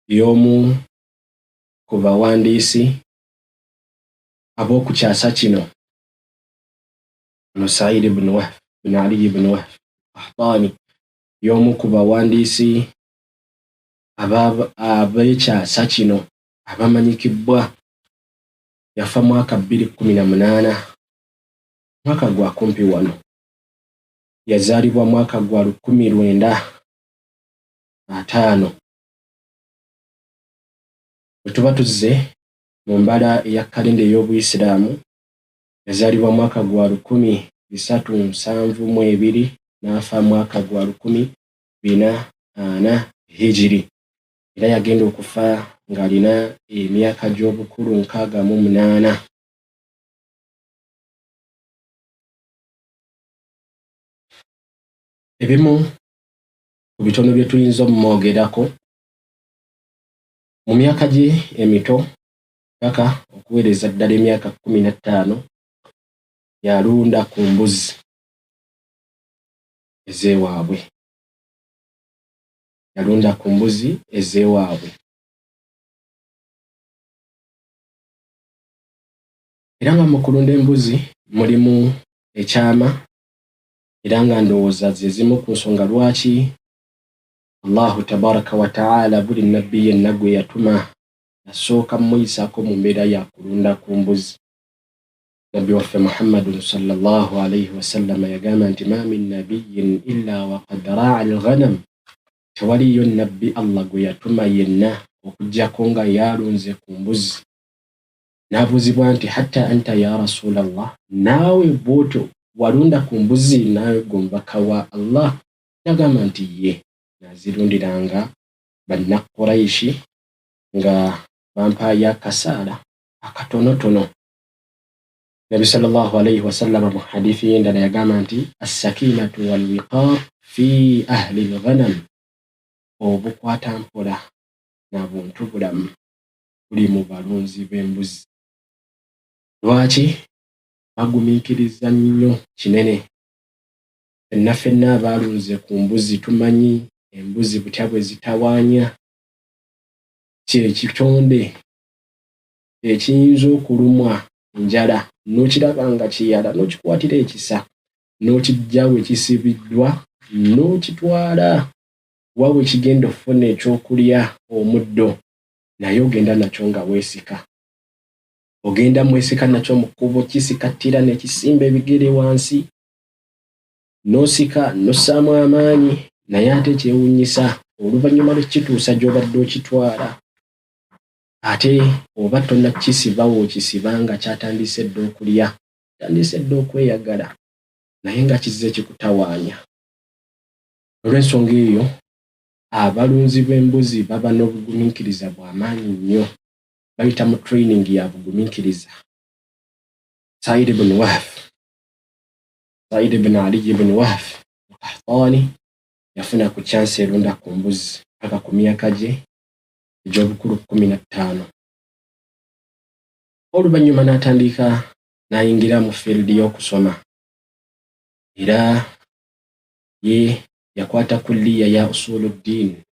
y'omu ku bawandiisi ab'okukyasa kino. Ono Sa'id bin Ali bin Wahf al-Qahtani y'omu ku bawandiisi ab'ekyasa kino abamanyikibbwa. Yafa mwaka 2018, mwaka gwa kumpi wano. Yazaalibwa mwaka gwa 1905. Bwe tuba tuzze mu mbala eya kalenda ey'Obuyisiraamu, yazaalibwa mwaka gwa 1372 n'afa mwaka gwa 1440 Hijiri, era yagenda okufa ng'alina emyaka gy'obukulu 68. Ebimu ku bitono bye tuyinza omwogerako, mu myaka gye emito paka okuweereza ddala emyaka 15 yalunda ku mbuzi ez'ewaabwe. Era nga mu kulunda embuzi mulimu ekyama, era nga ndowooza ze zimu ku nsonga lwaki Allahu tabaraka wa ta'ala buli nabbi yenna gwe yatuma yasooka mmuyisaako mu mbeera ya kulunda ku mbuzi. Nabbi waffe Muhammadun sallallahu alayhi wa sallam yagamba nti ma min nabiyyin illa wa qad ra'a al-ghanam, tewaliyo nabbi Allah gwe yatuma yenna okuggyako nga yalunze ku mbuzi. N'abuuzibwa nti hatta anta ya Rasulallah, naawe bw'otyo walunda ku mbuzi naawe gomubaka wa Allah? Yagamba nti ye, nazirundiranga banna Quraishi nga bampaayo akasaala akatonotono. Nabi sallallahu alayhi wa sallam mu hadithi y'endala yagamba nti as-sakinatu wal wiqar fi ahli al-ghanam, obukwatampola n'abuntu bulamu buli mu balunzi b'embuzi. Lwaki? Bagumiikiriza nnyo kinene. Ffenna abaalunze ku mbuzi tumanyi embuzi butya bwe zitawaanya. Kyekitonde ekiyinza okulumwa njala n'okiraba nga kiyala n'okikwatira ekisa n'okijja we kisibiddwa n'okitwala wa we kigenda okufuna ekyokulya omuddo naye ogenda nakyo nga weesika. Ogenda mwesika nakyo mu kkubo kisikattira ne kisimba ebigere wansi n'osika n'ossaamu amaanyi naye ate kyewuunyisa oluvannyuma lw'ekituusa gy'obadde okitwala ate oba tonnakisibawo okisiba nga kyatandise dda okulya, tandise dda okweyagala naye nga kizze kikutawaanya. Olw'ensonga eyo abalunzi b'embuzi baba n'obugumiikiriza bw'amaanyi nnyo, bayita mu training ya bugumiikiriza. Said ibn Ali ibn Wahf al-Qahtani yafuna ku chance erunda ku mbuzi paka ku myaka gye egy'obukulu 15. Oluvannyuma n'atandika n'ayingira mu field y'okusoma era ye yakwata kulliya ya usuluddin,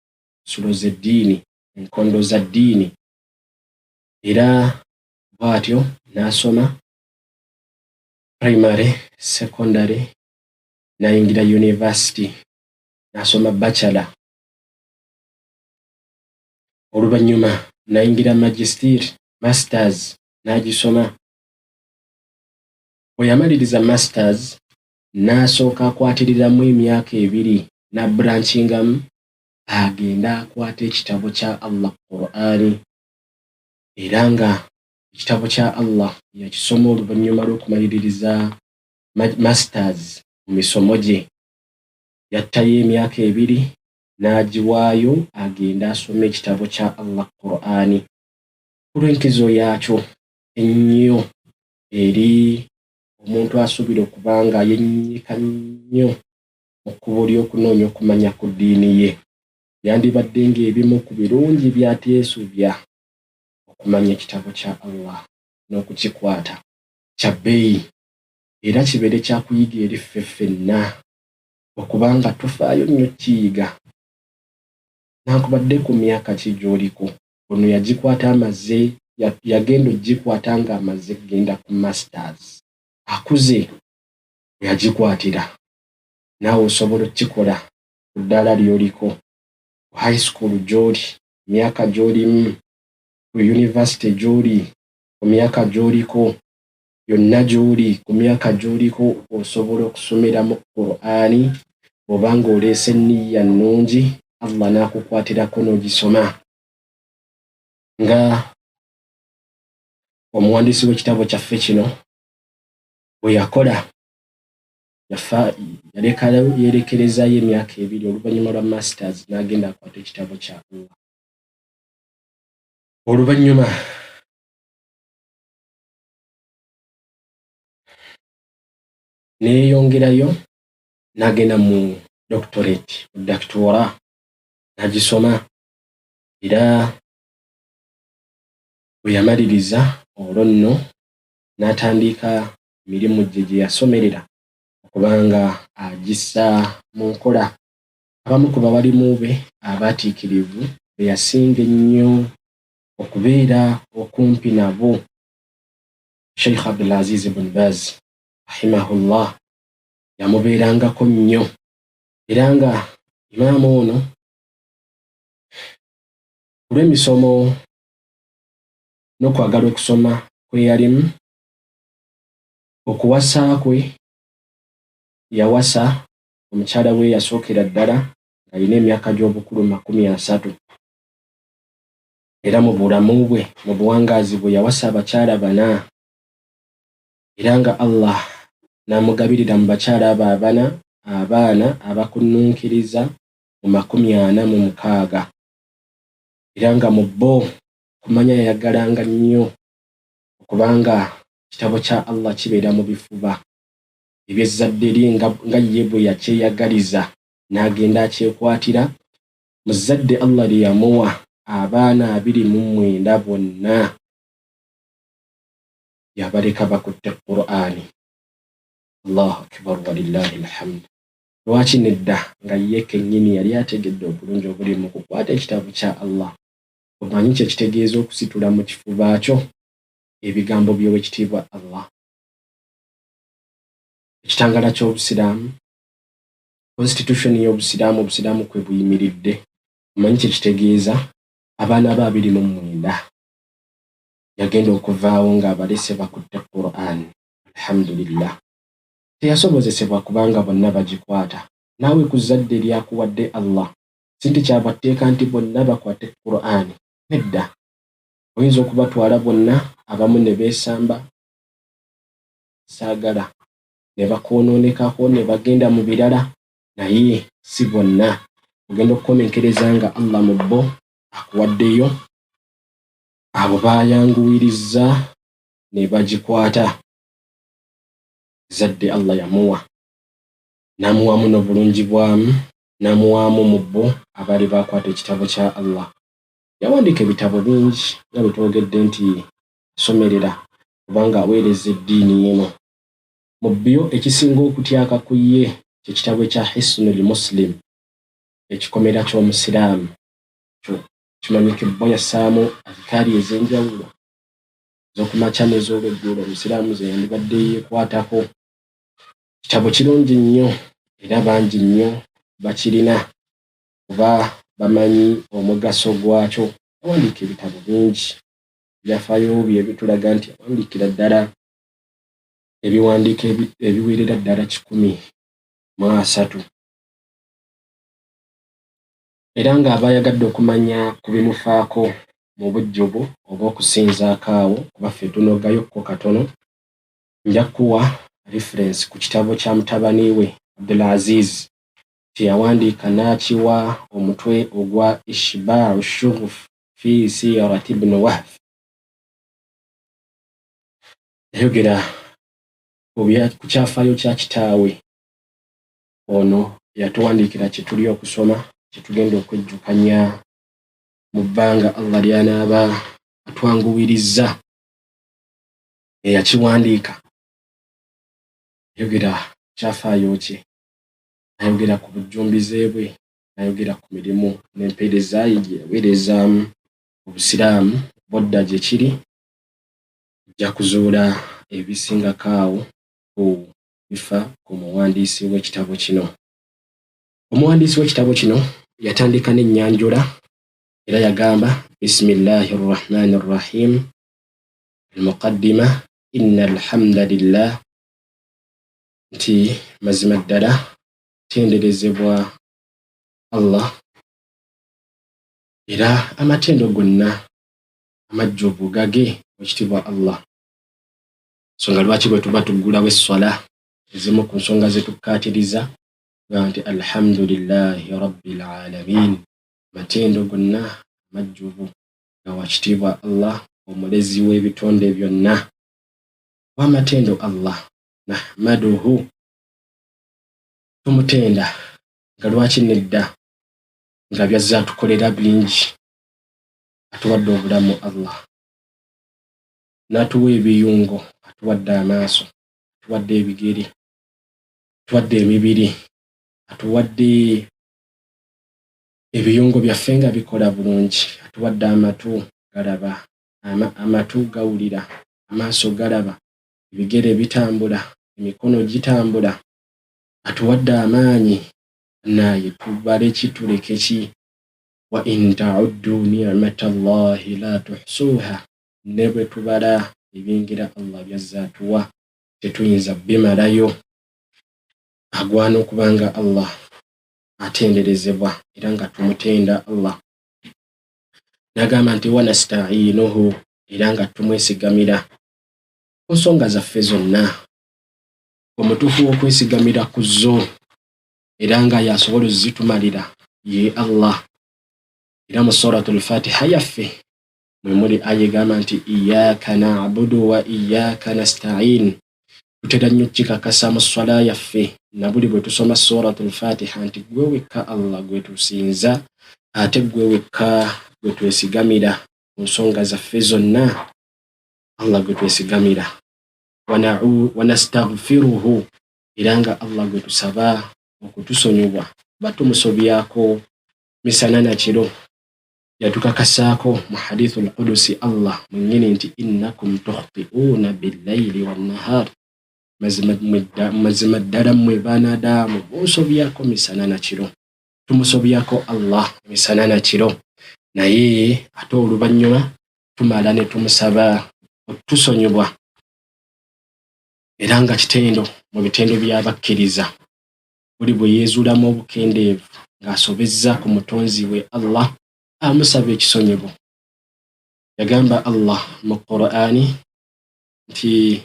usulo z'eddiini, enkondo za ddiini, era bw'atyo n'asoma primary, secondary, n'ayingira university n'asoma bachelor. Oluvannyuma n'ayingira magister, masters n'agisoma. Bwe yamaliriza masters n'asooka akwatiriramu emyaka 2 n'abranchingamu agenda akwata ekitabo kya Allah Qur'ani era nga ekitabo kya Allah yakisoma oluvannyuma lw'okumaliririza masters mu misomo gye. Yattayo emyaka 2 n'agiwaayo agenda asoma ekitabo kya Allah Qur'ani olw'enkizo yaakyo ennyo eri omuntu asuubira okuba nga yennyika nnyo mu kkubo ly'okunoonya okumanya ku ddiini ye. Yandibadde ng'ebimu ku birungi by'ateesuubya okumanya ekitabo kya Allah n'okukikwata kya bbeeyi era kibeere kyakuyiga eri ffe ffenna okuba nga tufaayo nnyo kiyiga. Nankubadde ku myaka ki gy'oliko? Ono yagikwata amaze yagenda ogikwata ng'amaze kugenda ku masters. Akuze yagikwatira naawe osobola okukikola ku ddaala ly'oliko, ku high school gy'oli, myaka gy'olimu, ku university gy'oli, ku myaka gy'oliko, yonna gy'oli, ku myaka gy'oliko osobola okusomera mu Qur'ani bw'oba ng'oleese enniya nnungi Allah n'akukwatirako n'ogisoma. Nga omuwandiisi w'ekitabo kyaffe kino bwe yakola yerekerezaayo emyaka 2 oluvannyuma lwa masters n'agenda akwata ekitabo kya Allah. Oluvannyuma neeyongerayo n'agenda mu doctorate, doctora n'agisoma era bwe yamaliriza olwo nno n'atandika emirimu gye yasomerera okubanga agissa mu nkola. Abamu ku bawalimu be abaatiikirivu be yasinga ennyo okubeera okumpi nabo Sheikh Abdul Aziz ibn Baz rahimahullah yamubeerangako nnyo era nga imaamu ono olw'emisomo n'okwagala okusoma kwe yalimu, okuwasa kwe yawasa omukyala we yasookera ddala ng'alina emyaka gy'obukulu 30 era mu bulamu bwe mu buwangaazi bwe yawasa abakyala 4 era nga Allah n'amugabirira mu bakyala abo 4 abaana abakunnunkiriza mu 46 era nga mu bo kumanya yayagalanga nnyo okubanga ekitabo kya Allah kibeera mu bifuba eby'ezzadde lye nga ye bwe yakyeyagaliza n'agenda akyekwatira mu zzadde Allah lye yamuwa abaana 29 bonna yabaleka bakutte Qur'ani. Allahu akbar walillahi alhamd. Lwaki nedda nga ye kennyini yali ategedde obulungi obuli mu kukwata ekitabu kya Allah. Omanyi kye kitegeeza okusitula mu kifuba kyo ebigambo by'Oweekitiibwa Allah. Ekitangala ky'Obusiraamu, constitution y'Obusiraamu, Obusiraamu kwe buyimiridde. Omanyi kye kitegeeza? Abaana be 29 yagenda okuvaawo ng'abalese bakutte Qur'an. Alhamdulillah. Teyasobozesebwa kubanga bonna bagikwata. Naawe ku zadde lyakuwadde Allah sinti kyabatteeka nti bonna bakwate Qur'an. Nedda. Oyinza okubatwala bonna, abamu ne beesamba saagala, ne bakoonoonekako ne bagenda mu birala, naye si bonna. Ogenda okukomenkereza nga Allah mu bo akuwaddeyo, abo baayanguwirizza ne bagikwata. Zadde Allah yamuwa, n'amuwamu n'obulungi bwamu, n'amuwamu mu bo abaali bakwata ekitabo kya Allah. Yawandiika ebitabo bingi nga bwe twogedde nti somerera kubanga aweereza eddiini eno. Mu byo ekisinga okutyaka ku ye kye kitabo kya Hisnul Muslim, ekikomera ky'Omusiraamu. Kimanyikibbwa yassaamu azikaari ez'enjawulo z'okumakya n'ez'olweggulo Omusiraamu ze yandibadde yeekwatako. Kitabo kirungi nnyo era bangi nnyo bakirina kuba bamanyi omugaso gwakyo. Yawandiika ebitabo bingi. Byafaayo bye bitulaga nti yawandiikira ddala ebiwandiiko ebiwerera ddala 103. Era ng'abayagadde okumanya ku bimufaako mu bujjuvu oba okusinzaako awo, kuba ffe tunogayokko katono, nja kuwa reference ku kitabo kya mutabani we Abdul Aziz kye yawandiika n'akiwa omutwe ogwa Ishba'u Shughuf fi Siyarati Ibn Wahb. Yayogera ku kyafaayo kya kitaawe ono yatuwandiikira kye tuli okusoma, kye tugenda okwejjukanya mu bbanga Allah ly'anaaba atwanguwirizza. Eyakiwandiika yayogera kyafaayo kye, n'ayogera ku bujjumbize bwe, n'ayogera ku mirimu n'empeereza ye gye yaweerezaamu Obusiraamu. Bodda gye kiri ojja kuzuula ebisingako awo ku bifa ku muwandiisi w'ekitabo kino. Omuwandiisi w'ekitabo kino yatandika n'ennyanjula era yagamba Bismillahi rrahmani rrahim al-muqaddima inna alhamdulillah, nti mazima ddala tenderezebwa Allah era amatendo gonna amajjuvu gage Oweekitiibwa Allah. Nsonga lwaki bwe tuba tuggulawo esswala, ezimu ku nsonga ze tukkaatiriza gamba nti alhamdulillahi rabbil alamin, amatendo gonna amajjuvu ga Oweekitiibwa Allah, omulezi w'ebitonde byonna. W'amatendo Allah, nahmaduhu, tumutenda. Nga lwaki nedda? Nga byazze atukolera bingi. Atuwadde obulamu Allah, n'atuwa ebiyungo, atuwadde amaaso, atuwadde ebigere, atuwadde emibiri, atuwadde ebiyungo byaffe nga bikola bulungi, atuwadde amatu galaba, amatu gawulira, amaaso galaba, ebigere bitambula, emikono gitambula, atuwadde amaanyi. Naye tubale ki tuleke ki? Wa in ta'uddu ni'matallahi la tuhsuha. Ne bwe tubala ebingira Allah byazze atuwa tetuyinza bimalayo. Agwana okubanga Allah atenderezebwa era nga tumutenda Allah. N'agamba nti wa nasta'inuhu, era nga tumwesigamira ku nsonga zaffe zonna. Omutuufu w'okwesigamira ku zo era nga yasobola ozitumalira ye Allah. Era mu Suratul Fatiha yaffe mwe muli aya egamba nti iyyaka na'budu wa iyyaka nasta'in. Tutera nnyo kikakasa mu swala yaffe na buli bwe tusoma Suratul Fatiha nti gwe wekka Allah gwe tusinza, ate gwe wekka gwe twesigamira mu nsonga zaffe zonna, Allah gwe twesigamira. Wanastaghfiruhu, era nga Allah gwe tusaba okutusonyiwa. Batumusobyako misana na kiro, yatukakasaako mu hadithul qudusi Allah mwennyini nti innakum tukhti'una billayli wannahar, mazima ddala mmwe baanadamu munsobyako misana na kiro. Tumusobyako Allah misana na kiro, naye ate oluvannyuma tumala ne tumusaba okutusonyiwa. Era nga kitendo mu bitendo by'abakkiriza, buli bwe yeezuulamu obukendeevu ng'asobezza ku mutonzi we Allah, amusaba ekisonyiwo. Yagamba Allah mu Qur'ani nti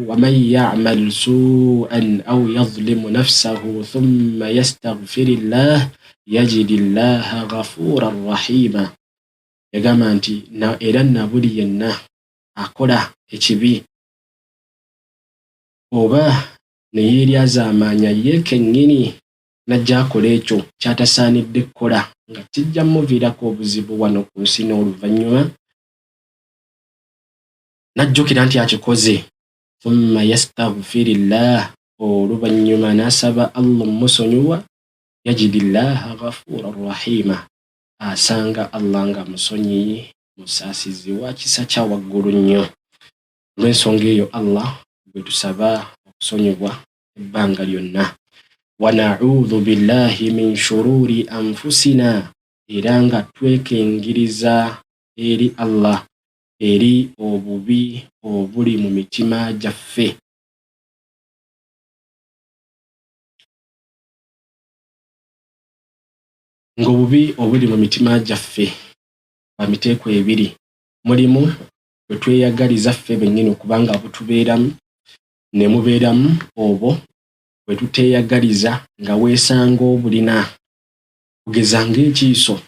ومن يعمل سوءا أو يظلم نفسه ثم يستغفر الله يجد الله غفورا رحيما. Yagamba nti era na buli yenna akola ekibi oba ne yeeryazaamaanya ye kennyini n'ajja akola ekyo ky'atasaanidde kukola nga kijja muviirako obuzibu wano ku nsi, n'oluvannyuma n'ajjukira nti akikoze, thumma yastaghfirillah, oluvannyuma n'asaba Allah musonyiwa, yajidillaha ghafuran rahima, asanga Allah nga musonyi musaasizi wa kisa kya waggulu nnyo. Olw'ensonga eyo Allah gwe tusaba okusonyiwa ebbanga lyonna. Wa na'udhu billahi min shururi anfusina, era nga twekengiriza eri Allah eri obubi obuli mu mitima gyaffe. Ng'obubi obuli mu mitima gyaffe bwa miteeko ebiri. Mulimu bwe tweyagaliza ffe bennyini okubanga butubeeramu, ne mubeeramu obwo bwe tuteeyagaliza nga weesanga obulina. Kugeza ng'ekiiso.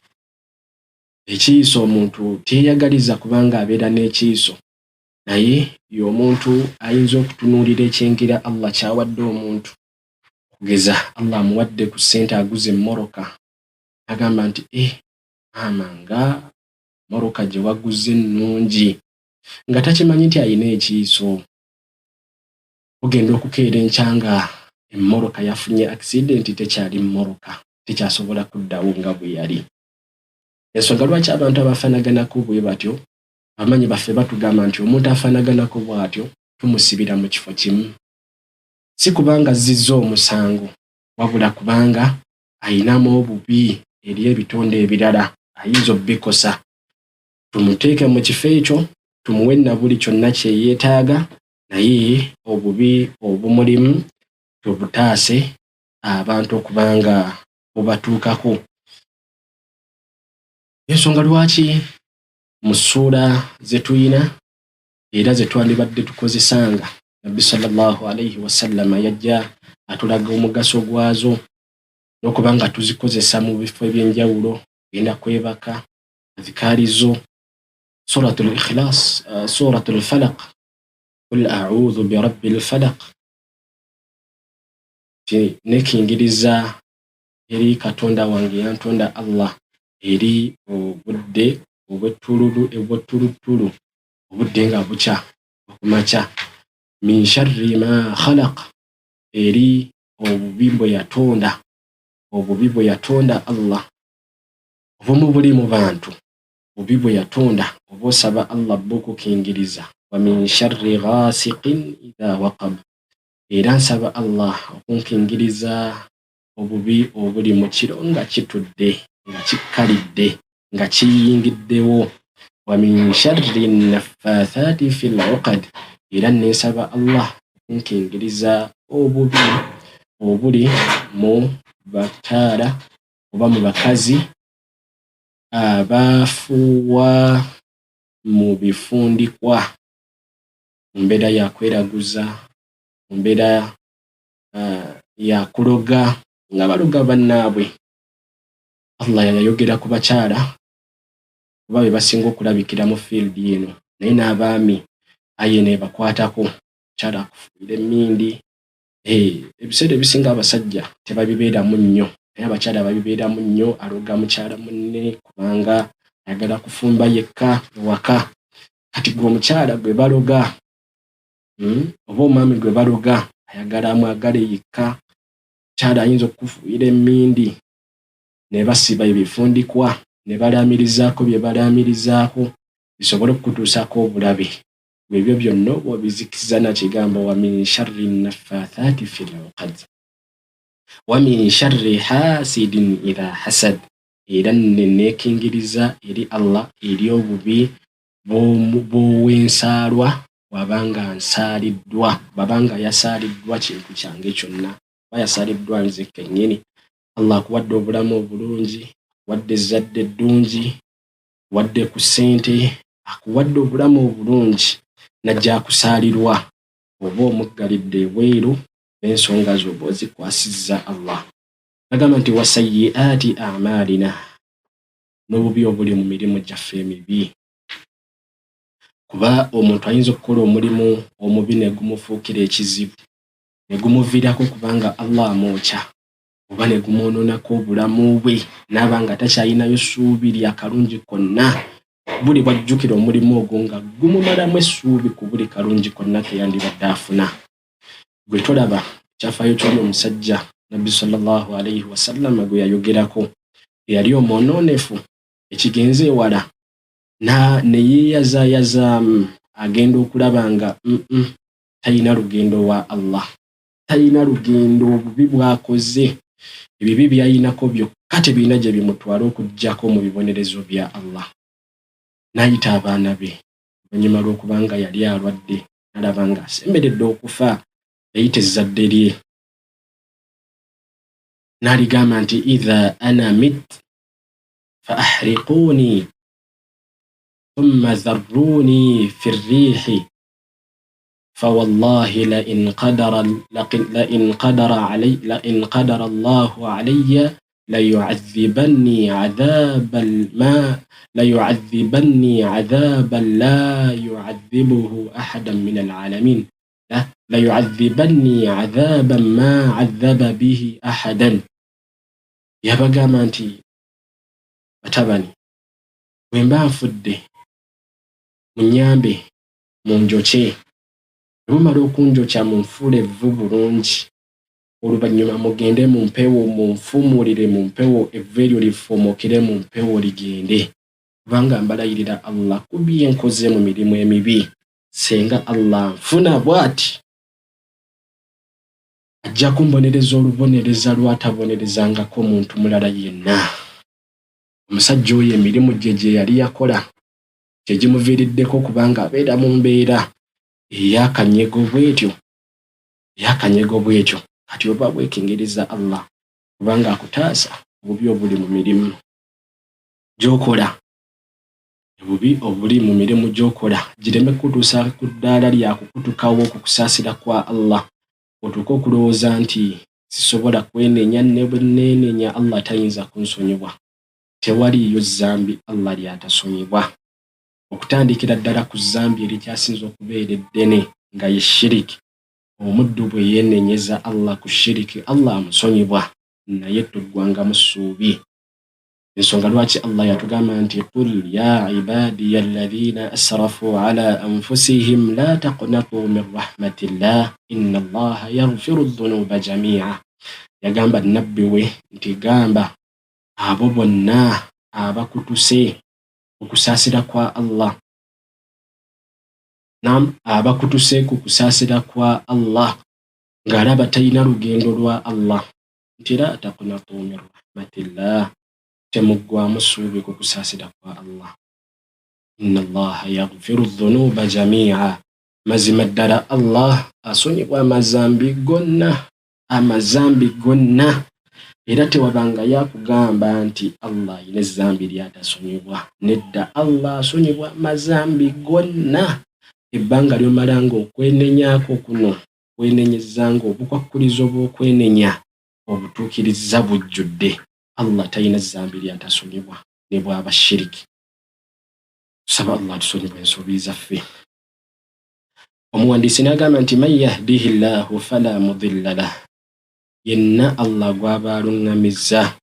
Ekiiso omuntu teeyagaliza kubanga abeera n'ekiiso, naye y'omuntu ayinza okutunuulira ekyengera Allah ky'awadde omuntu. Kugeza Allah amuwadde ku ssente aguze emmoroka, agamba nti nga moroka gye waguze nnungi, nga takimanyi nti ayina ekiiso. Ogenda okukeera enkya nga emmoroka yafunye accident, tekyali mmoroka, tekyasobola kuddawo nga bwe yali. Ensonga lwaki abantu abafaanaganako bwe batyo, abamanyi baffe batugamba nti omuntu afaanaganako bw'atyo tumusibira mu kifo kimu. Si kubanga azzizza omusango, wabula kubanga ayinamu obubi eri ebitonde ebirala, ayinza obbikosa. Tumuteeke mu kifo ekyo, tumuwe na buli kyonna kye yeetaaga, naye obubi obumulimu tubutaase abantu okubanga bubatuukako. Ensonga lwaki mu ssuula ze tuyina era ze twandibadde tukozesanga, Nabbi sallallahu alayhi wasallama yajja atulaga omugaso gwazo n'okubanga tuzikozesa mu bifo eby'enjawulo, genda kwebaka, azikaalizo, suratul ikhlas, suratul falaq, qul a'udhu bi rabbil falaq, nekingiriza eri Katonda wange yantonda Allah, eri obudde obw'ettulutulu, obudde nga bukya okumakya, min sharri ma khalaq, eri obubi bwe yatonda Allah, obumu buli mu bantu, obubi bwe yatonda oba osaba Allah bukukingiriza. Wa min sharri ghasiqin idha waqab, era nsaba Allah okunkingiriza obubi obuli mu kiro nga kitudde, nga kikkalidde, nga kiyingiddewo. Wa min sharri naffaathati fil uqad, era nensaba Allah okunkingiriza obubi obuli mu bataala oba mu bakazi abafuuwa mu bifundikwa, mu mbeera ya kweraguza, mu mbeera ya kuloga, nga baloga bannaabwe. Allah yayogera ku bakyala kuba be basinga okulabikira mu field eno, naye n'abaami aye nebakwatako. Omukyala akufuuyira emmindi, ebiseera ebisinga abasajja tebabibeeramu nnyo, abakyala babibeeramu nnyo, aloga mukyala munne kubanga ayagala kufumba yekka ewaka. Kati gwe omukyala gwe baloga oba omwami gwe baloga ayagala amwagale yekka. Mukyala ayinza okufuuyira emmindi ne basiba ebifundikwa ne balaamirizaako bye balaamirizaako bisobole okukutuusaako obulabe. Ebyo byonna obizikiza na kigambo wa min sharri naffaathati fil uqad wa min sharri hasidin idha hasad. Era neneekingiriza eri Allah eri obubi bw'owensaalwa wabanga nsaaliddwa, babanga yasaaliddwa kintu kyange kyonna, oba yasaaliddwa nze kennyini. Allah akuwadde obulamu obulungi, wadde ezzadde eddungi, wadde ku ssente, akuwadde obulamu obulungi najja akusaalirwa oba omuggalidde ebweru n'ensonga zo oba ozikwasizza Allah. Agamba nti wasayyi'aati a'maalina, n'obubi obuli mu mirimu gyaffe emibi. Kuba omuntu ayinza okukola omulimu omubi ne gumufuukira ekizibu, ne gumuviirako kubanga Allah amwokya, oba ne gumwonoonako obulamu bwe n'aba nga takyayinayo ssuubi lya kalungi konna. Buli bw'ajjukira omulimu ogwo nga gumumalamu essuubi ku buli kalungi konna ke yandibadde afuna. Gwe tolaba ekyafaayo ky'oli omusajja Nabbi sallallahu alayhi wasallam gwe yayogerako, eyali omwonoonefu ekigenze ewala ne yeeyazaayaza agenda okulaba nga talina lugendo wa Allah, talina lugendo, obubi bw'akoze, ebibi by'ayinako byokka tebirina gye bimutwala okuggyako mu bibonerezo bya Allah. N'ayita abaana be oluvannyuma lw'okubanga yali alwadde, n'alaba nga asemberedde okufa, yayita ezzadde lye n'aligamba nti idha ana mit fa ahriquuni thumma dharruuni fi rriihi فوالله لئن قدر الله علي ليعذبني عذابا لا يعذبه أحدا من العالمين ليعذبني عذابا ما عذب به أحدا. Yabagamba nti batabani, bwe mba nfudde munyambe munjokye, lumala okunjokya munfuule evvu bulungi, oluvannyuma mugende mu mpewo munfumulire mu mpewo, evvu eryo lifuumukire mu mpewo ligende. Kubanga mbalayirira Allah ku bye nkoze mu mirimu emibi, senga Allah nfuna bw'ati ajja kumbonereza olubonereza lw'atabonerezangako muntu mulala yenna. Omusajja oyo emirimu gye yali yakola kye gimuviiriddeko kubanga abeera mu mbeera ey'akanyego bw'etyo. Kati oba bwekingiriza Allah kubanga akutaasa obubi obuli mu mirimu gy'okola, obubi obuli mu mirimu gy'okola gireme kutuusa ku ddaala lya kukutukawo okukusaasira kwa Allah, otuuke okulowooza nti sisobola kwenenya, ne bwe neenenya Allah tayinza kunsonyiwa. Tewaliyo zambi Allah lyatasonyiwa, okutandikira ddala ku zambi erikyasinza okubeera eddene nga ye shiriki. Omuddu bwe yeenenyeza Allah ku shiriki, Allah amusonyiwa, naye toggwanga mu ssuubi. Ensonga lwaki Allah yatugamba nti qul ya ibadiya alladhina asrafu ala anfusihim la taqnatu min rahmatillah inna Allaha yaghfiru dhunuba jami'a. Yagamba nabbi we nti gamba abo bonna abakutuse okusaasira kwa Allah, abakutuse ku kusaasira kwa Allah ng'alaba talina lugendo lwa Allah, nti la taqnatu min rahmatillah, temuggwamu ssuubi ku kusaasira kwa Allah. Inna Allaha yaghfiru dhunuba jami'a, mazima ddala Allah asonyiwa amazambi gonna, era tewabanga yakugamba nti Allah alina ezzambi lyatasonyiwa. Nedda, Allah asonyiwa amazambi gonna. Ebbanga lyomalanga okwenenyako kuno, kwenenyezanga obukwakkulizo bw'okwenenya obutuukiriza bujjudde, Allah talina zambi lyatasonyiwa ne bw'aba shiriki. Tusaba Allah tusonyiwe ensobi zaffe. Omuwandiisi n'agamba nti man yahdihi llahu fala mudilla lahu yenna Allah gw'aba aluŋŋamizza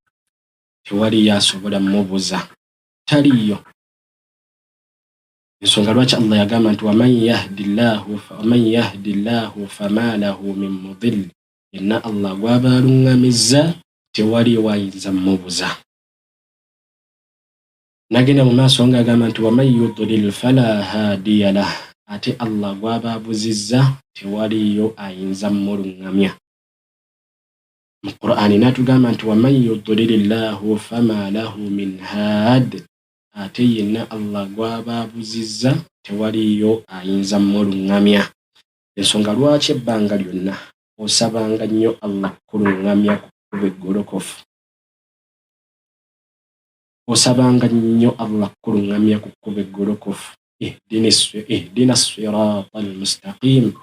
tewali yasobola mubuza, taliyo. Ensonga lwaki Allah yagamba nti waman yahdillahu fama lahu min mudil, yenna Allah gw'aba aluŋŋamizza tewali wayinza mubuza. Nagenda mu maaso ng'agamba nti waman yudlil fala hadiya lah, ate Allah gw'aba abuzizza tewaliyo ayinza muluŋŋamya. Mu Qur'ani n'atugamba nti waman yudlilillahu fama lahu min had, ate yenna Allah gw'aba abuzizza tewaliyo ayinza muluŋŋamya. Ensonga lwaki ebbanga lyonna osabanga nnyo Allah kuluŋŋamya ku kkubo eggolokofu, osabanga nnyo Allah kuluŋŋamya ku kkubo eggolokofu, ihdina sirata almustaqim.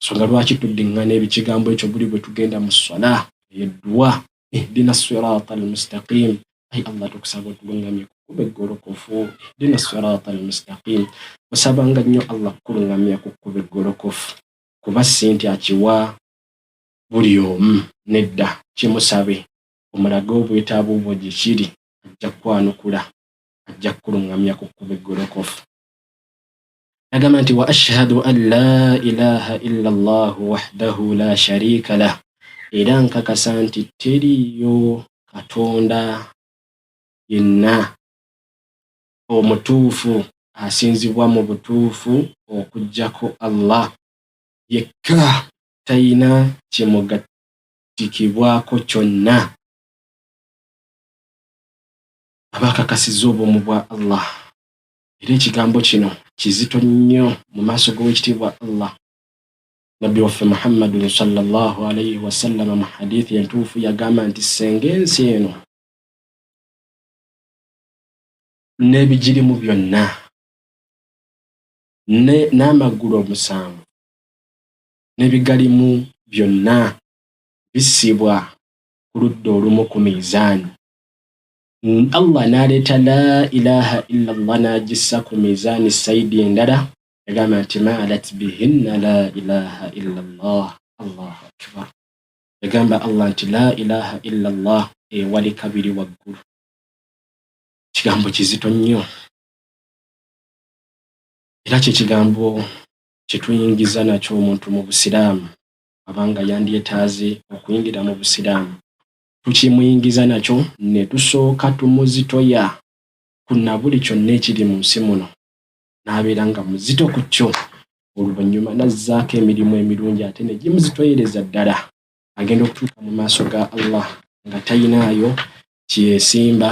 Nsonga lwaki tuddiŋŋana ebikigambo ekyo buli bwe tugenda mu ssala eddwa, ihdina sirata almustaqim, ay Allah tukusaba otuluŋŋamye ku kkubo eggolokofu, ihdina sirata almustaqim. Osabanga nnyo Allah kuluŋŋamya ku kkubo eggolokofu, kuba si nti akiwa buli omu, nedda, kimusabe omulage obwetaavu bwo gye kiri, ajja kwanukula, ajja kuluŋŋamya ku kkubo eggolokofu. Agamba nti wa ashhadu an la ilaha illa Allah wahdahu la sharika lah, era nkakasa nti teriyo Katonda yenna omutuufu asinzibwa mu butuufu okuggyako Allah yekka, tayina kimugattikibwako kyonna. Aba akakasizza obumu bwa Allah, era ekigambo kino kizito nnyo mu maaso g'owekitiibwa Allah. Nabbi waffe Muhammadun sallallahu alayhi wa sallam mu hadithi entuufu yagamba nti senga ensi eno n'ebigirimu byonna n'amagulu 7 n'ebigalimu byonna bisibwa ku ludda olumu ku miizaani, Allah n'aleeta la ilaha illa Allah n'agissa ku miizaani sayidi endala, yagamba nti maalat bihinna la ilaha illa Allah. Allahu akbar. Yagamba Allah nti la ilaha illa Allah ewali kabiri waggulu. Kigambo kizito nnyo, era kye kigambo kye tuyingiza nakyo omuntu mu Busiraamu abanga yandyetaaze okuyingira mu Busiraamu. Tukimuyingiza nakyo ne tusooka tumuzitoya kuna buli kyonna ekiri mu nsi muno, n'abeera nga muzito ku kyo, oluvannyuma n'azzaako emirimu emirungi ate ne gimuzitoyereza ddala, agenda okutuuka mu maaso ga Allah nga tayinaayo kyesimba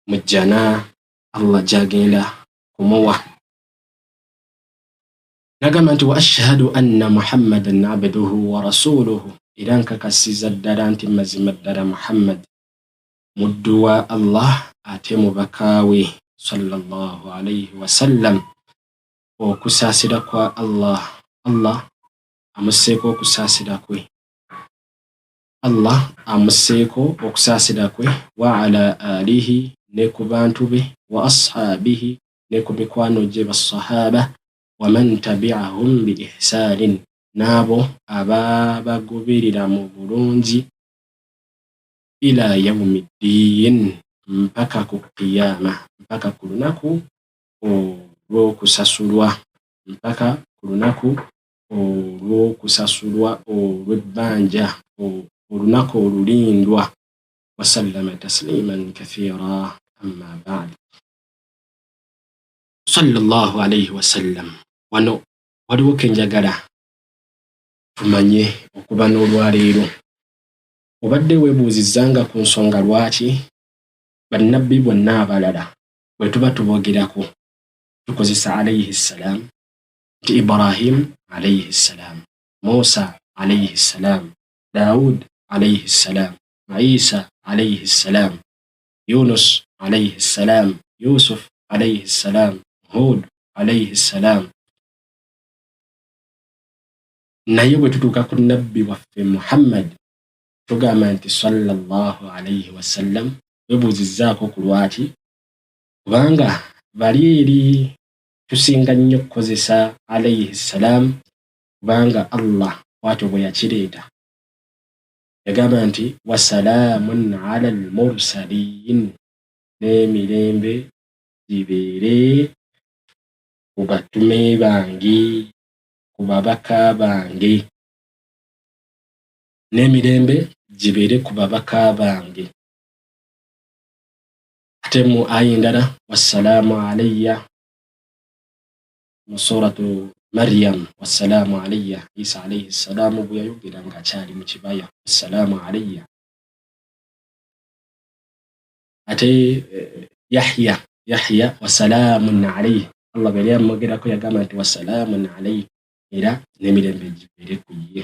mu jjana Allah gy'agenda kumuwa. N'agamba nti wa ashhadu anna Muhammadan abduhu wa rasuluhu, era nkakasiza ddala nti mazima ddala Muhammad muddu wa Allah ate mubaka we sallallahu alayhi wa sallam. Okusaasira kwa Allah amusseeko okusaasira kwe, Allah amusseeko okusaasira kwe, wa ala alihi, ne ku bantu be, wa ashaabihi, ne ku mikwano gye basahaba, wa man tabi'ahum bi ihsaanin, n'abo ababagoberera mu bulungi, ila yawmi ddiin, mpaka ku qiyama, mpaka ku lunaku olw'okusasulwa, mpaka ku lunaku olw'okusasulwa olw'ebbanja, olunaku olulindwa. Wasallama tasliman kathiira, amma ba'd. Sallallahu alayhi wa sallam. Wano waliwo ke njagala tumanye okuba n'olwaleero. Obadde weebuuzizzanga ku nsonga lwaki bannabbi bonna abalala bwe tuba tubogerako tukozesa alayhi salaam, nti Ibrahim alayhi salaam, Musa alayhi salaam, Daawud alayhi salaam, Isa alayhi salaam, Yunus alayhi salaam, Yusuf alayhi salaam, Hud alayhi salaam. Naye bwe tutuuka ku nabbi waffe Muhammad tugamba nti sallallahu alayhi wa sallam, weebuuzizzaako ku lwaki? Kubanga bali eri tusinga nnyo okukozesa alayhi salaam, kubanga Allah bw'atyo bwe yakireeta yagamba nti wasalamun ala al-mursalin, n'emirembe gibeere ku batume bange, ku babaka bange, n'emirembe gibeere ku babaka bange. Ate mu aya endala wassalamu alayya mu suratu Maryam, wassalamu alayya, Isa alayhi salaamu bwe yayogera ng'akyali mu kibaya, wassalamu alayya. Ate Yahya wassalamun alayhi, Allah bwe yali amwogerako yagamba nti wassalamun alayhi, era n'emirembe gibeere ku ye.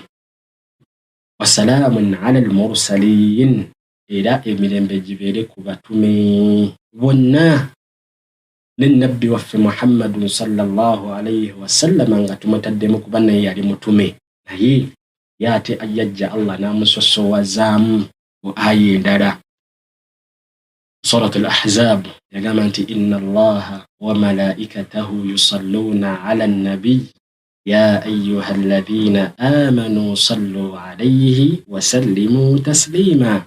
Wassalamun ala al-mursalin, era emirembe gibeere ku batume bonna, ne nabbi waffe Muhammadun sallallahu alayhi wasallam nga tumutaddemu kuba naye yali mutume, naye ate yajja Allah n'amusosowazaamu mu aya endala. Suratul Ahzab yagamba nti inna Allaha wa malaikatahu yusalluna ala an-nabiy ya ayyuha alladhina amanu sallu alayhi wa sallimu taslima.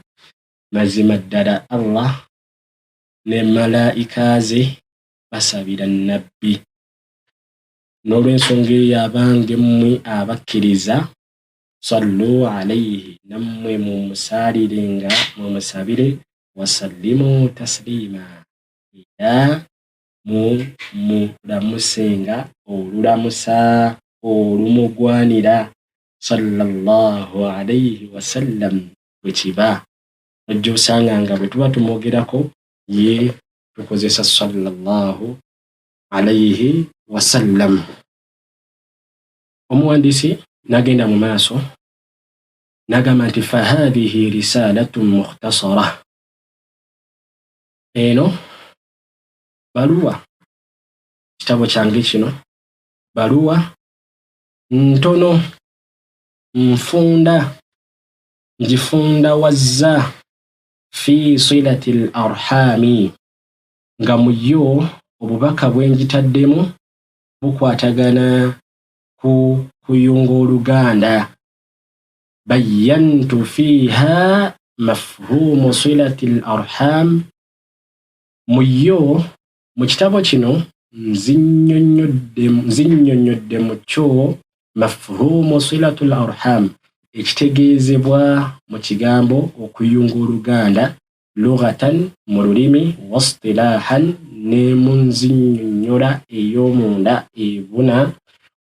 Mazima ddala Allah ne malaika ze basabira nabbi, n'olw'ensonga eyo abange mmwe abakkiriza sallu alayhi, nammwe mumusaalirenga mumusabire, wasallimu taslima, era mulamusenga olulamusa olumugwanira sallallahu alayhi wasallam bwe kiba. Ojja osanga nga bwe tuba tumwogerako ye tukozesa sallallahu alayhi wasallam. Omuwandiisi n'agenda mu maaso n'agamba nti fahadhihi risalatun mukhtasara, eno baluwa, kitabo kyange kino baluwa ntono, ngifundawazza fi silatil arhami, nga mu yo obubaka bwe ngitaddemu bukwatagana ku kuyunga oluganda. Bayyantu fiha mafhumu silatil arham, mu yo mu kitabo kino nzinnyonnyodde mu kyo mafhumu silatul arham, ekitegeezebwa mu kigambo okuyunga oluganda, lughatan mu lulimi, wastilahan ne mu nzinnyonnyola ey'omunda ebuna,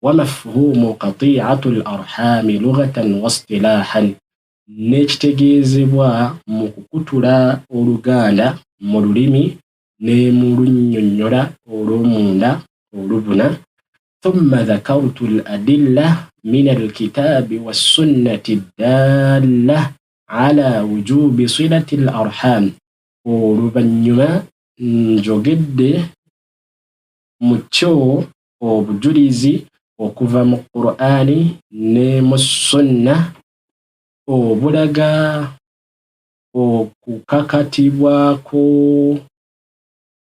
wa mafhumu qati'atul arhami lughatan wastilahan, n'ekitegeezebwa mu kukutula oluganda mu lulimi ne mu lunnyonnyola olw'omunda olubuna. Thumma dhakartu al-adilla min al-kitabi was-sunnati ad-dalla ala wujubi silati al-arham, oluvannyuma njogedde mu kyo obujulizi okuva mu Qur'ani ne mu sunna obulaga okukakatibwa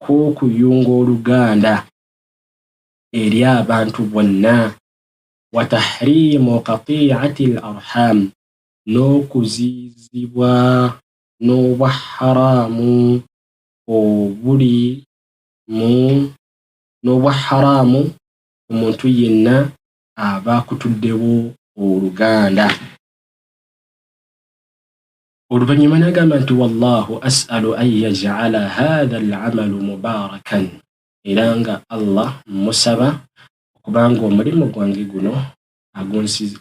kw'okuyunga oluganda eri abantu bonna, wa tahrimu qati'ati al-arham, n'okuzizibwa n'obwa haramu obuli n'obwa haramu omuntu yenna aba akutuddewo oluganda. Oluvannyuma n'agamba nti wallahu as'alu an yaj'ala hadha al-'amalu mubarakan, era nga Allah musaba okubanga omulimu gwange guno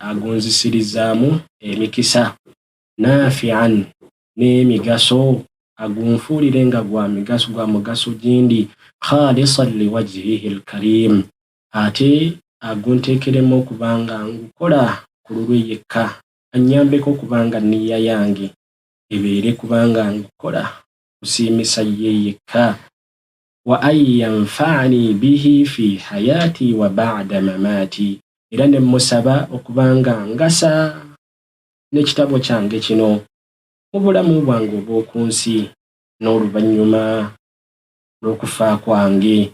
agunzisirizaamu emikisa, nafi'an n'emigaso, agunfuulire nga gwa mugaso gindi, khalisan liwajhihi al-karim, ate agunteekeremu okubanga ngukola ku lulwe yekka, annyambeko okubanga nniya yange ebeere kubanga ngukola kusiimisa ye yekka. Wa an yanfa'ani bihi fi hayati wa ba'da mamati, era ne musaba okubanga ngasa n'ekitabo kyange kino mu bulamu bwange obw'oku nsi n'oluvannyuma lw'okufa kwange.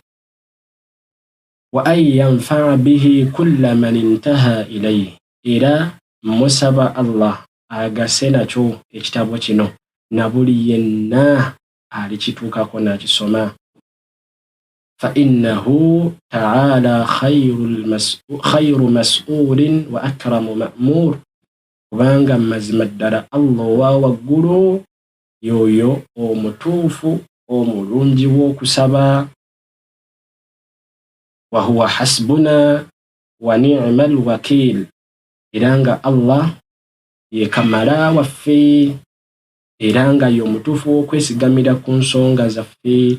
Wa an yanfa'a bihi kulla man intaha ilayhi, era musaba Allah agase nakyo ekitabo kino na buli yenna alikituukako n'akisoma. fa innahu ta'ala khayru mas'ulin wa akramu ma'mur, kubanga mazima ddala Allah owa waggulu yoyo omutuufu omulungi w'okusaba. wa huwa hasbuna wa ni'mal wakil, era nga Allah ye kamala waffe era nga y'omutuufu w'okwesigamira ku nsonga zaffe.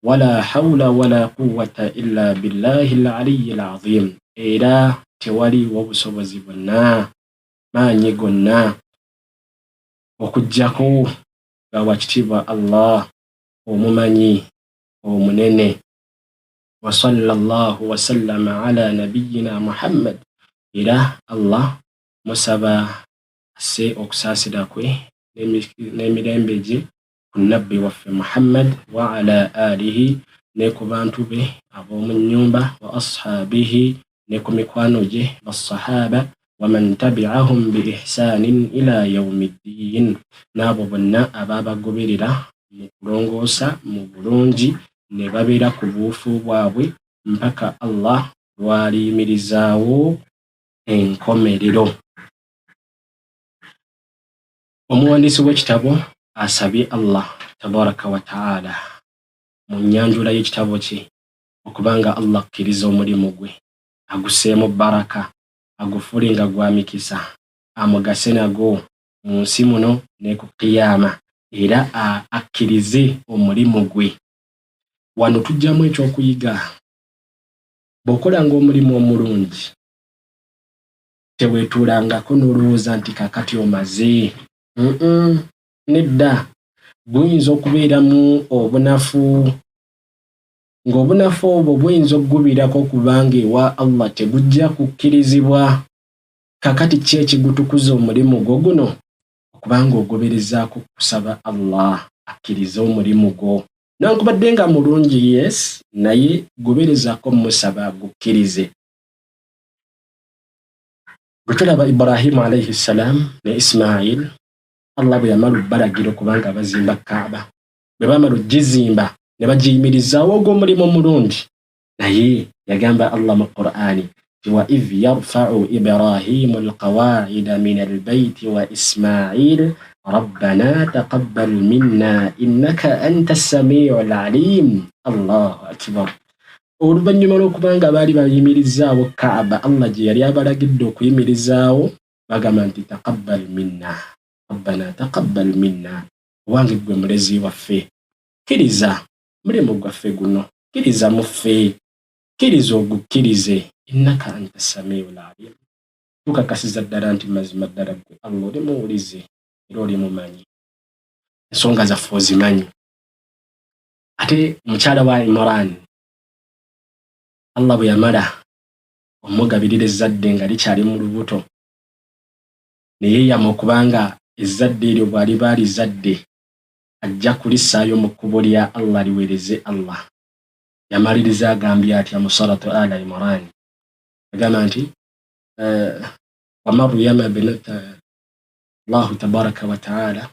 wala hawla wala quwwata illa billahi al-aliyyi al-azim, era tewaliwo obusobozi bwonna maanyi gonna okujjako nga wakitiibwa Allah omumanyi omunene. wa sallallahu wa sallama ala nabiyyina Muhammad, era Allah musaba asse okusaasira kwe n'emirembe gye ku nabbi waffe Muhammad wa ala alihi, ne ku bantu be ab'omu nnyumba, wa ashaabihi, ne ku mikwano gye bassahaba, wa man tabi'ahum bi ihsanin ila yawmiddin, n'abo bonna ababagoberera mu kulongoosa mu bulungi ne babeera ku buufu bwabwe mpaka Allah lwaliyimirizaawo enkomerero. Omuwandiisi w'ekitabo asabye Allah tabaraka wa ta'ala mu nnyanjula y'ekitabo kye okubanga Allah akkiriza omulimu gwe, agusseemu baraka, agufule nga gwa mikisa, amugase nago mu nsi muno ne ku qiyama, era akkirize omulimu gwe. Wano tujjamu ekyokuyiga. Bw'okolanga omulimu omulungi teweetuulangako n'olowooza nti kakati omaze. Nedda, buyinza okubeeramu obunafu, ng'obunafu obwo buyinza okugubirako kubanga ewa Allah tegujja kukkirizibwa. Kakati ki ekigutukuza omulimu gwo guno? Okubanga ogoberezaako kusaba Allah akkirize omulimu gwo. Nankubadde nga mulungi yes, naye goberezaako musaba gukkirize. Bwe tulaba Ibrahimu alayhi salam ne Ismail, Allah bwe yamala obbalagira okubanga bazimba Kaaba, bwe bamala ogizimba ne bagiyimirizaawo ogw'omulimu omulungi, naye yagamba Allah mu Qur'ani wa idh yarfa'u Ibrahimu alqawaa'ida min albayti wa Ismail rabbana taqabbal minna innaka anta as-sami'ul 'alim. Allahu akbar. Oluvannyuma lw'okubanga baali bayimirizaawo Kaaba, Allah gye yali abalagidde okuyimirizaawo, bagamba nti taqabbal minna, rabbana taqabbal minna, owange gwe mulezi waffe, kkiriza mulimu gwaffe guno, kkiriza muffe, kkiriza ogukkirize, innaka anta as-sami'ul 'alim. Tukakasiza ddala nti mazima ddala gwe Allah oli muwulize era oli mumanyi, ensonga zaffe ozimanyi. Ate mukyala wa Imran, Allah bwe yamala omugabirira ezzadde nga likyali mu lubuto, ne yeeyama okubanga ezzadde eryo bw'ali baali zadde ajja kulissaayo mu kkubo lya Allah liweereze Allah. Yamaliriza agambye atya mu suratu Ala Imran, agamba nti wa Maryama binta Allah tabaraka wa ta'ala,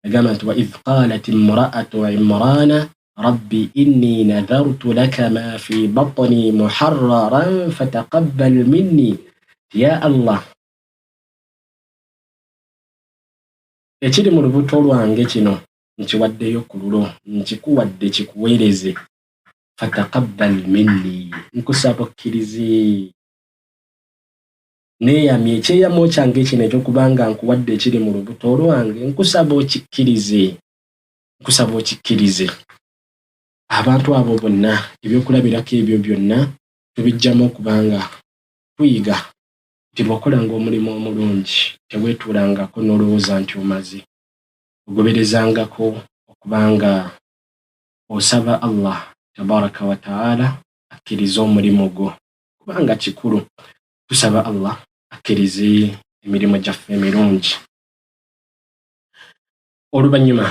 agamba nti wa idh qalat imra'atu Imrana rabbi inni nadhartu laka ma fi batni muharraran fataqabbal minni. Ya Allah, ekiri mu lubuto lwange kino nkiwaddeyo ku lulo, nkikuwadde kikuweereze, fataqabbal minni, nkusaba okkirize. Neeyamye ekyeyamo kyange kino ekyokubanga nkuwadde ekiri mu lubuto lwange, nkusaba okikkirize, nkusaba okikkirize. Abantu abo bonna ebyokulabirako ebyo byonna tubijjamu okubanga tuyiga nti bw'okolanga omulimu omulungi teweetuulangako n'olowooza nti omaze, ogoberezangako okubanga osaba Allah tabaraka wa ta'ala akkirize omulimu gwo, kubanga kikulu tusaba Allah akkirize emirimu gyaffe emirungi. Oluvannyuma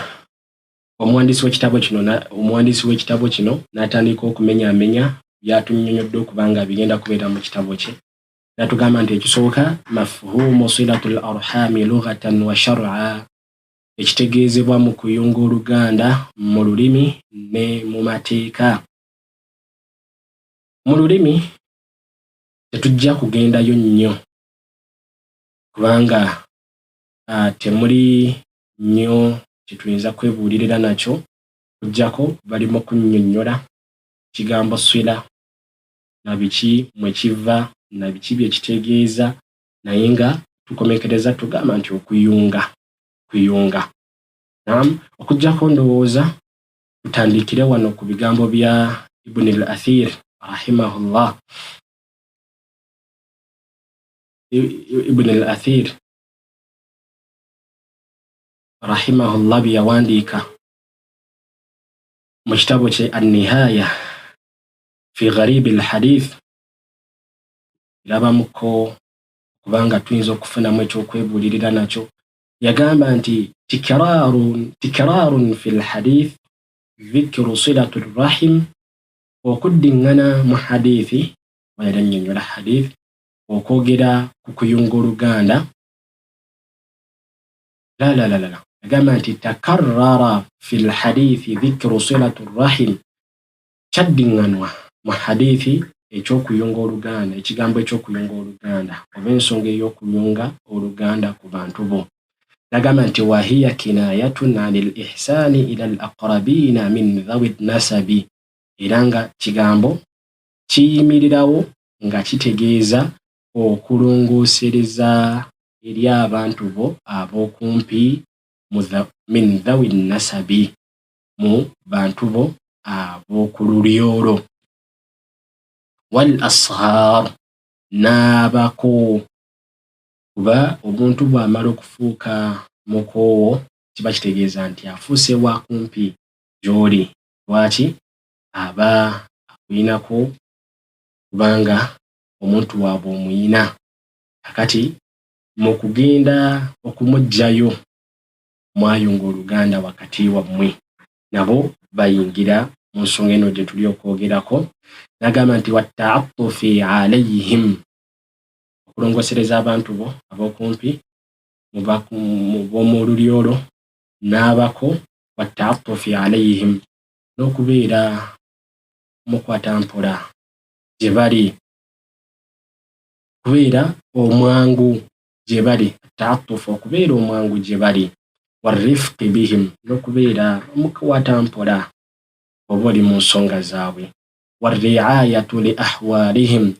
omuwandiisi w'ekitabo kino n'atandika okumenyaamenya by'atunnyonnyodde okubanga bigenda kubeera mu kitabo kye. natugamba nti ekisooka mafhumu silatul arhami lughatan wa shar'a, ekitegeezebwa mu kuyunga oluganda mu lulimi ne mu mateeka. Mu lulimi tetujja kugendayo nnyo kubanga temuli nnyo kyetuyinza kwebuulirira nakyo kujjako balimu kunnyonnyola kigambo swila na biki mwe kiva na biki bye kitegeeza, naye nga tukomekereza tugamba nti kuyunga. Okujjako ndowooza tutandikire wano ku bigambo bya Ibn al-Athir rahimahullah. Ibn al-Athir rahimahullah bye yawandiika mu kitabo kye An-Nihaya fi Gharib al-Hadith, irabamuko kubanga tuyinza okufunamu ekyokwebuulirira nakyo. Yagamba nti tikrarun fi al-hadith dhikru silatu rahim, okuddiŋŋana mu hadithi wayera nnyonnyola hadith okwogera ku kuyunga oluganda. La yagamba nti takarrara fi al-hadithi dhikru silatu rahim, kyaddiŋŋanwa mu hadithi ekyokuyunga oluganda, ekigambo ekyokuyunga oluganda oba ensonga ey'okuyunga oluganda ku bantu bo. Yagamba nti wahiya kinayatun anil ihsani ila al-aqrabina min dhawi nasabi, era nga kigambo kiyimirirawo nga kitegeeza okulongoosereza eri abantu bo ab'okumpi min dhawi nasabi, mu bantu bo ab'oku lulyolo. Wal ashar, n'abako, kuba omuntu bw'amala okufuuka mukoowo kiba kitegeeza nti afuuse wa kumpi gy'oli. Lwaki? Aba akuyinako kubanga omuntu waabwe omuyina. Kakati mu kugenda okumuggyayo mwayunga oluganda wakati wammwe, nabo bayingira mu nsonga eno gye tuli okwogerako. Nagamba nti wattaatufi alayhim, okulongosereza abantu bo ab'okumpi mu b'omu lulyolo n'abako. Wattaatufi alayhim, n'okubeera mukwata mpola gye bali, kubeera omwangu gye bali. Taatufu, okubeera omwangu gye bali. Warifqi bihim, n'okubeera omukwata mpola oba oli mu nsonga zaabwe. Warriayatu li ahwalihim,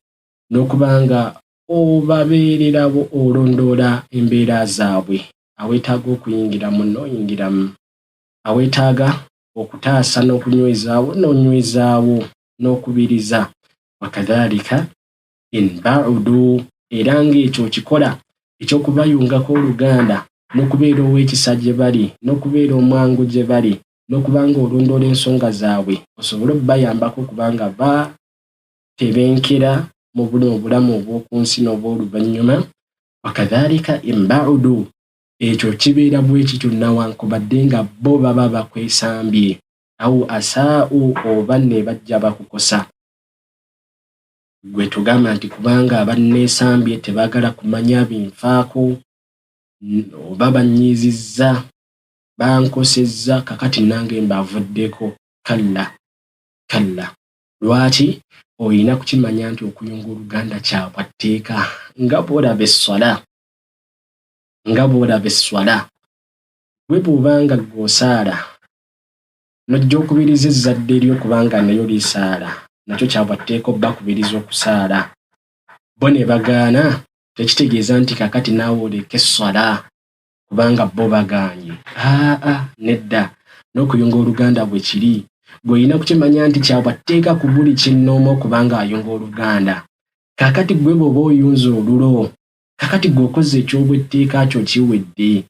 n'okubanga obabeererabo olondoola embeera zaabwe. Aweetaaga okuyingira mu n'oyingiramu, aweetaaga okutaasa n'okunywezaawo n'onywezaawo, n'okubiriza. Wakadhalika in ba'udu, era ng'ekyo kikola ekyokubayungako oluganda n'okubeera ow'ekisa gye bali, n'okubeera omwangu gye bali, n'okubanga olondoola ensonga zaabwe osobole okubayambako kubanga batebenkera mu obulamu obw'oku nsi n'obw'oluvannyuma. Wakadhalika in ba'udu, ekyo kibeera bwe kityo newankubadde nga bo baba bakwesambye, au asaa'u, oba ne bajja bakukosa. Gwe tugamba nti kubanga abanneesambye tebaagala kumanya binfaako, oba banyiizizza, bankosezza, kakati nange mbavuddeko. Kalla. Lwaki? Oyina kukimanya nti okuyunga oluganda kya bwatteeka. Nga bw'olaba esswala, gwe bw'obanga gw'osaala n'ojja okubiriza ezzadde lyo kubanga nayo lisaala, nakyo kya bwatteeka obbakubiriza okusaala. Bo ne bagaana, tekitegeeza nti kakati naawe oleka esswala kubanga bo bagaanye. Nedda. N'okuyunga oluganda bwe kiri, gw'olina kukimanya nti kya bwatteeka ku buli kinnoomu okubanga ayunga oluganda. Kakati gwe bw'oba oyunze olulo, kakati gw'okoze eky'obwetteeka kyo kiwedde.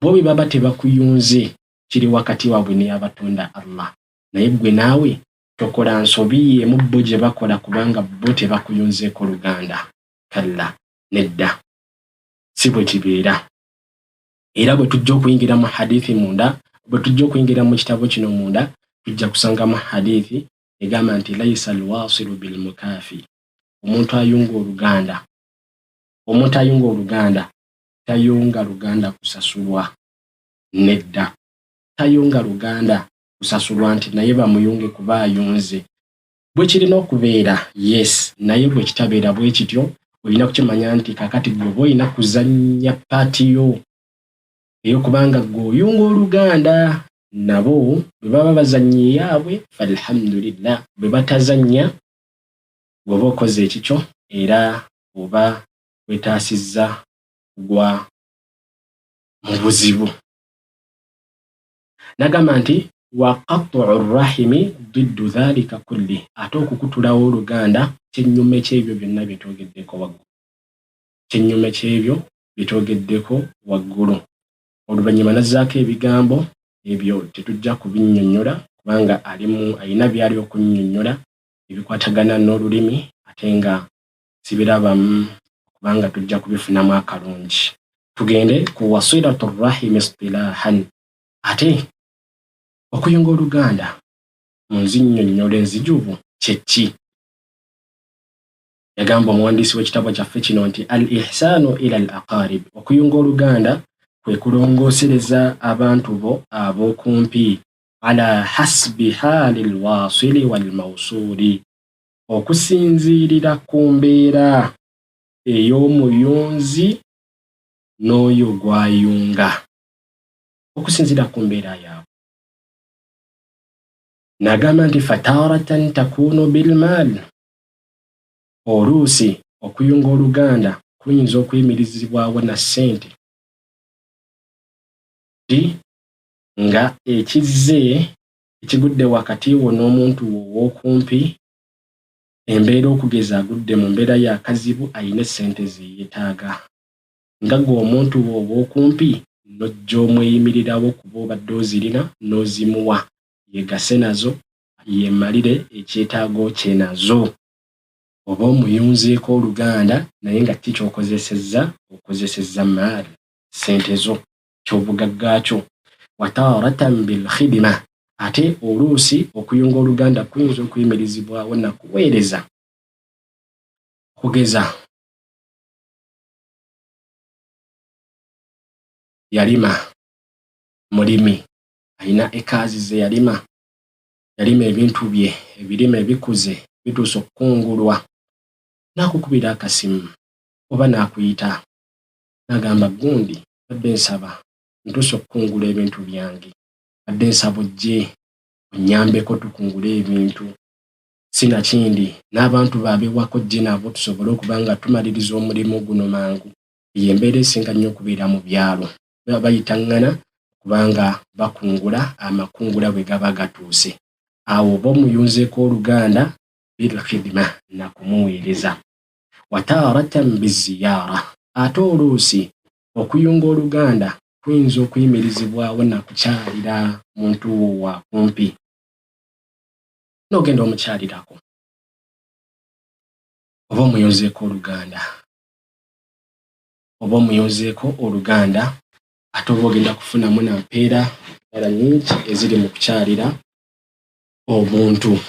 Bo bwe baba tebakuyunze, kiri wakati waabwe n'abatonda Allah. Naye gwe naawe tokola nsobi emu bo gye bakola kubanga bo tebakuyunzeeko luganda. Kalla, nedda, si bwe kibeera. Era bwe tujja okuyingira mu hadithi munda, bwe tujja okuyingira mu kitabo kino munda, tujja kusanga mu hadithi egamba nti laisa alwasilu bilmukaafi, omuntu ayunga oluganda omuntu ayunga oluganda tayunga luganda kusasulwa, nedda. Tayunga luganda kusasulwa nti naye bamuyunge kuba ayunze. Bwe kirina okubeera, yes, naye bwe kitabeera bwe kityo, olina kukimanya nti kakati gwe olina kuzannya paati yo ey'okubanga gwe oyunga oluganda. Nabo bwe baba bazannya eyaabwe, falhamdulillah. Bwe batazannya, bw'oba okoze ekikyo era oba wetaasizza kugwa mu buzibu. Nagamba nti wa qat'u rahimi diddu dhalika kulli, ate okukutulawo oluganda kyennyume ky'ebyo byonna byetwogeddeko waggulu. Kyennyume ky'ebyo byetwogeddeko waggulu. Oluvannyuma nazzaako ebigambo ebyo tetujja kubinnyonnyola kubanga alina byali okunnyonnyola ebikwatagana n'olulimi ate nga sibirabamu kubanga tujja kubifunamu akalungi. Tugende ku wasilatu rahimi istilahan. Ate okuyunga oluganda mu nzinnyonnyola enzijuvu kye ki? Yagamba omuwandiisi w'ekitabo kyaffe kino nti al ihsaanu ila al aqarib, okuyunga oluganda kwe kulongoosereza abantu bo ab'okumpi, ala hasbi haali lwasili wal mawsuuli, okusinziirira ku mbeera ey'omuyunzi n'oyo gw'ayunga, okusinziira ku mbeera yaabwe. Nagamba nti fataratan takunu bilmaal, oluusi okuyunga oluganda kuyinza okuyimirizibwawo na ssente, nga ekizze ekigudde wakati wo n'omuntu wo ow'okumpi, embeera okugeza agudde mu mbeera y'akazibu, ayina essente ze yeetaaga, nga gwe omuntu wo ow'okumpi n'ojja omweyimirirawo kuba obadde ozirina n'ozimuwa yegase nazo yemalire ekyetaago kye nazo. Oba omuyunzeeko oluganda naye nga kikyokozesezza, okozesezza maali, ssente zo, kyobugagga kyo. Wataratan bil khidma, ate oluusi okuyunga oluganda kuyinza okuyimirizibwawo na kuweereza. Kugeza yalima, mulimi alina ekaazi ze yalima ebintu bye, ebirime ebikuze bituuse okukungulwa, n'akukubira akasimu oba n'akuyita n'agamba gundi badde nsaba ntuuse okukungula ebintu byange, badde nsaba ojje onnyambeko tukungule ebintu, sinakindi n'abantu baabewako ojje nabo tusobole okuba nga tumaliriza omulimu guno mangu. Y'embeera esinga nnyo okubeera mu byalo, baba bayitaŋŋana kubanga bakungula amakungula bwe gaba gatuuse. Awo oba omuyunzeeko oluganda bil khidma, na kumuweereza. Wataratan biziyaara, ate oluusi okuyunga oluganda kuyinza okuyimirizibwawo na kukyalira muntu wo wa kumpi, n'ogenda omukyalirako oba omuyunzeeko oluganda, ate oba ogenda kufunamu na mpeera nnyingi eziri mu kukyalira omuntu,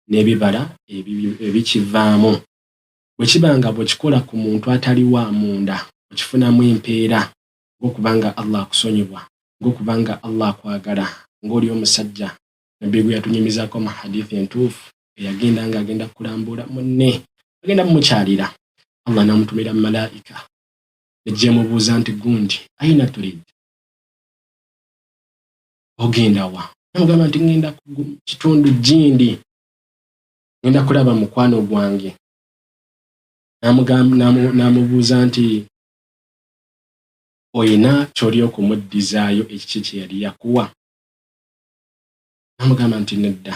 n'ebibala ebikivaamu. Bwe kiba nga bw'ekikola ku muntu atali wa munda, okifunamu empeera ng'okubanga Allah akusonyiwa, ng'okubanga Allah akwagala, ng'oli omusajja nabbi gwe yatunyumizaako mu hadithi entuufu eyagenda ng'agenda kulambula munne, agenda mumukyalira, Allah n'amutumira malaika ejja emubuuza nti gundi ayina turid, ogenda wa? Namugamba nti ngenda ku kitundu Gindi, ngenda kulaba mukwano gwange. N'amubuuza nti oyina ky'oli okumuddizaayo ekiki kye yali yakuwa? N'amugamba nti nedda,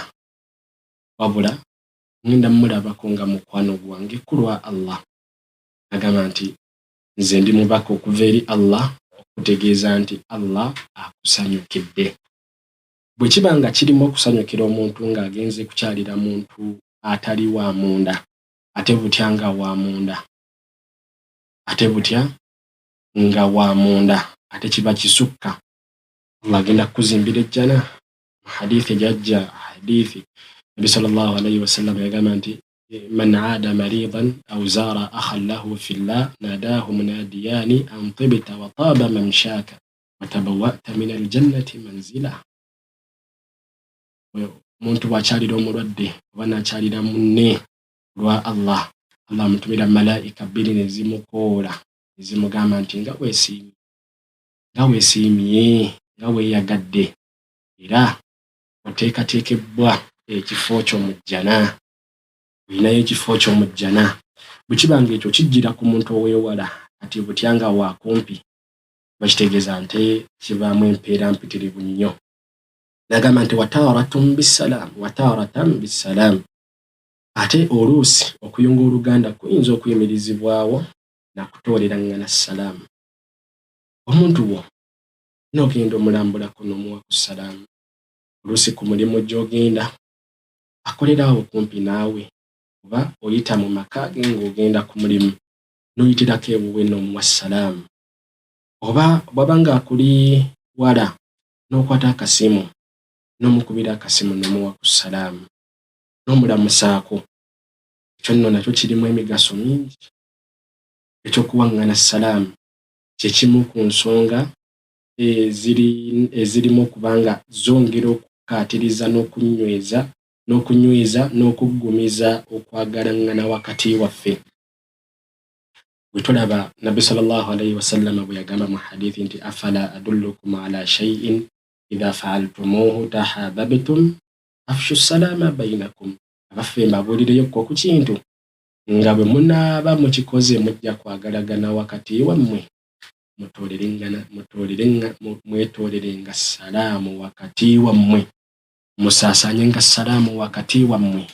wabula ngenda mulabako nga mukwano gwange kulwa Allah. N'agamba nti nze ndi mubaka okuva eri Allah okutegeeza nti Allah akusanyukidde. Bwe kiba nga kirimu okusanyukira omuntu ng'agenze kukyalira muntu atali wa munda, ate butya nga wa munda, ate kiba kisukka, Allah agenda kukuzimbira ejjana. Hadithi ejajja, hadithi Nabi sallallahu alayhi wa sallam yagamba nti من عاد مريضا أو زار أخا له في الله ناداه مناديان أن طبت وطاب ممشاك وتبوأت من الجنة منزلا. Omuntu bw'akyalira omulwadde oba n'akyalira munne lwa Allah amutumira malaika 2 ne zimukoola ne zimugamba nti nga weesiimye nga weeyagadde era oteekateekebbwa ekifo kyo mu jjana, olinayo ekifo kyo mu jjana. Bwe kiba ng'ekyo kijjira ku muntu ow'ewala kati butyanga waakumpi bakitegeeza nti kibaamu empeera mpitirivu nnyo. N'agamba nti wataaratan bisalaamu. Ate oluusi okuyunga oluganda kuyinza okuyimirizibwawo nakutoolerangana salaamu. Omuntu wo n'ogenda omulambulako n'omuwa ku salaamu. Oluusi ku mulimu gy'ogenda akolerawo kumpi naawe oba oyita mu maka ge ng'ogenda ku mulimu n'oyitirako ewuwe n'omuwa salaamu. Oba bw'aba ng'akuli wala n'okwata akasimu n'omukubira akasimu n'omuwa ku salaamu n'omulamusaako. Ekyo nno nakyo kirimu emigaso mingi. Ekyokuwaŋŋana salaamu kye kimu ku nsonga ezirimu okuba nga zongera okukaatiriza n'okunyweza n'okuggumiza okwagalaŋŋana wakati waffe. Bwe tulaba Nabbi sallallahu alayhi wa sallam bwe yagamba mu hadithi nti afala adullukum ala shay'in idha fa'altumuhu tahabbabtum afshu salama bainakum. Abaffe mbabuulireyo ku kintu nga bwe munaaba mukikoze mujja kwagalagana wakati wammwe mwetoolerenga salaamu wakati wammwe, musaasaanyenga salaamu wakati wammwe.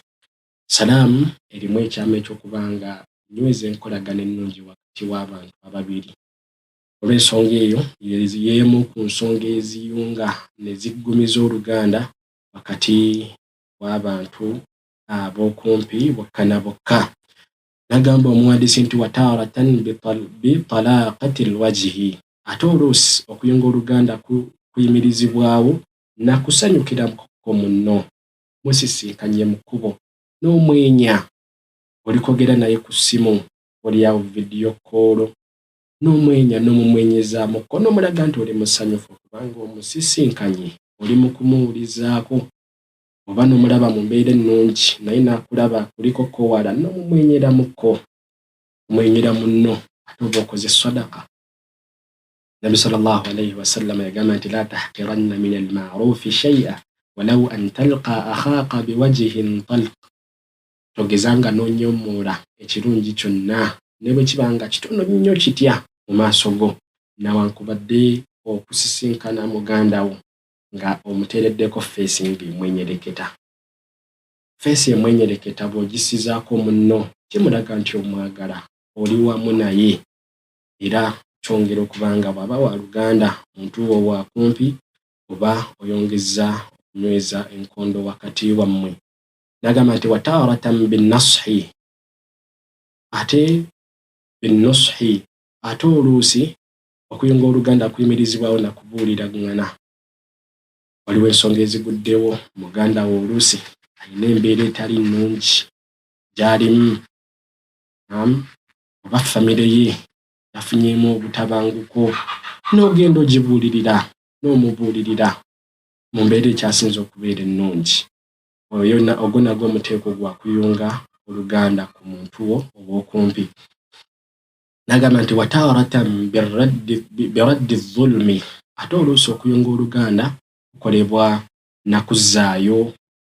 Salaamu erimu ekyama ekyokuba nga nyweza enkolagana ennungi wakati w'abantu ababiri. Olw'ensonga eyo y'emu ku nsonga eziyunga ne ziggumiza oluganda wakati w'abantu ab'okumpi bokka na bokka. N'agamba omuwandiisi nti wataaratan bitalaaqati lwajhi. Ate oluusi okuyunga oluganda kuyimirizibwawo na kusanyukirako munno. Musisinkanye mu kkubo n'omwenya, olikogera naye ku ssimu, oli awo vidiyo koolo, n'omwenya n'omumwenyezaamuko n'omulaga nti oli musanyufu kubanga omusisinkanye, oli mu kumuwulizaako. Oba n'omulaba mu mbeera ennungi naye n'akulaba kulikoko wala n'omumwenyeramuko, kumwenyera munno ate oba okoze sadaka. Nabbi sallallahu alayhi wa sallam yagamba nti la tahqiranna min al-ma'rufi shay'an walau an talqa akhaaka biwajhin talq. Togezanga n'onyoomoola ekirungi kyonna ne bwe kiba nga kitono nnyo kitya mu maaso go, newankubadde okusisinkana muganda wo nga omuteereddeko feesi ng'emwenyereketa. Feesi emwenyereketa bw'ogisizaako munno kimulaga nti omwagala, oli wamu naye, era kyongera okuba nga bw'aba wa luganda omuntu wo waakumpi oba oyongeza okunyweza enkondo wakati wammwe. N'agamba nti wataaratan binnashi. Ate oluusi okuyunga oluganda kuyimirizibwawo na kubuuliragana. Waliwo ensonga eziguddewo muganda wo oluusi alina embeera etali nnungi gy'alimu, oba famire ye yafunyeemu obutabanguko, n'ogenda ogibuulirira n'omubuulirira mu mbeera ekyasinze okubeera ennungi. Ogwo nagwo omuteeko gwa kuyunga oluganda ku muntu wo obw'okumpi. N'agamba nti wataaratan biraddi zulmi. Ate oluusi okuyunga oluganda kukolebwa na kuzzaayo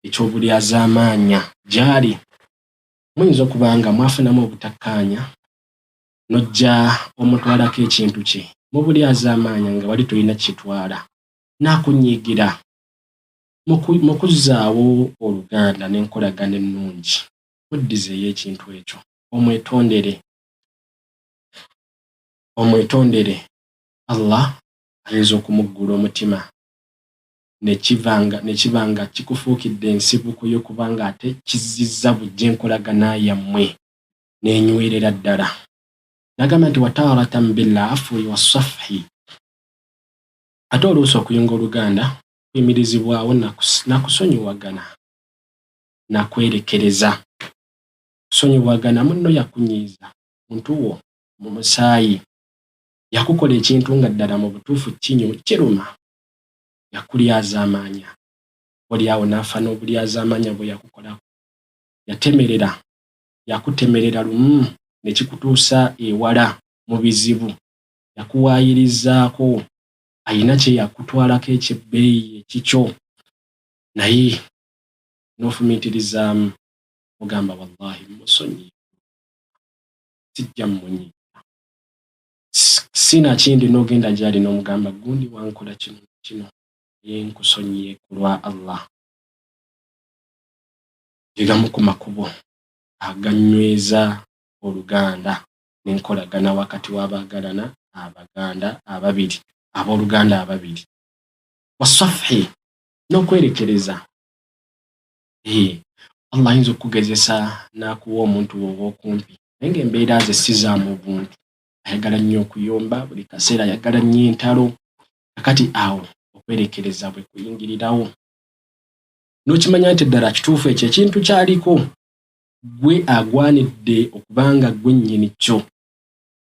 eky'obulyazaamaanya gy'ali. Muyinza okuba nga mwafunamu obutakkaanya n'ojja omutwalako ekintu kye mu bulyazaamaanya nga wali tolina kitwala, n'akunyiigira. Mu kuzzaawo oluganda n'enkolagana ennungi muddizeeyo ekintu ekyo, omwetondere. Allah ayinza okumuggula omutima ne kiba nga kikufuukidde ensibuko y'okuba nga ate kizizza bujja enkolagana yammwe n'enywerera ddala. N'agamba nti wataaratan bil'afwi wassafhi. Ate oluusi okuyunga oluganda kuyimirizibwawo na kusonyiwagana, na kwerekereza. kusonyiwagana munno yakunyiiza muntu wo mu musaayi yakukola ekintu nga ddala mu butuufu kiruma yakulyazaamaanya oli awo n'afa n'obulyazaamaanya bwe yakukolako yatemerera yakutemerera lumu ne kikutuusa ewala mu bizibu yakuwaayirizaako ayina kye yakutwalako ekyebbeeyi ekikyo naye n'ofumiitirizaamu ogamba wallahi musonyi sijja mmunyiiza sina kindi n'ogenda gy'ali n'omugamba gundi wankola kino naye nkusonyiye ku lwa Allah. Gegamu ku makubo aganyweza oluganda n'enkolagana wakati w'abaagalana abooluganda ababiri wasafhi n'okwerekereza. Allah ayinza okukugezesa n'akuwa omuntu wo ow'okumpi naye ng'embeera ze si zaamu buntu, ayagala nnyo okuyomba buli kaseera ayagala nnyo entalo kakati awo okwerekereza bwe kuyingirirawo n'okimanya nti ddala kituufu ekyo ekintu kyaliko gwe agwanidde okubanga gwe nnyini kyo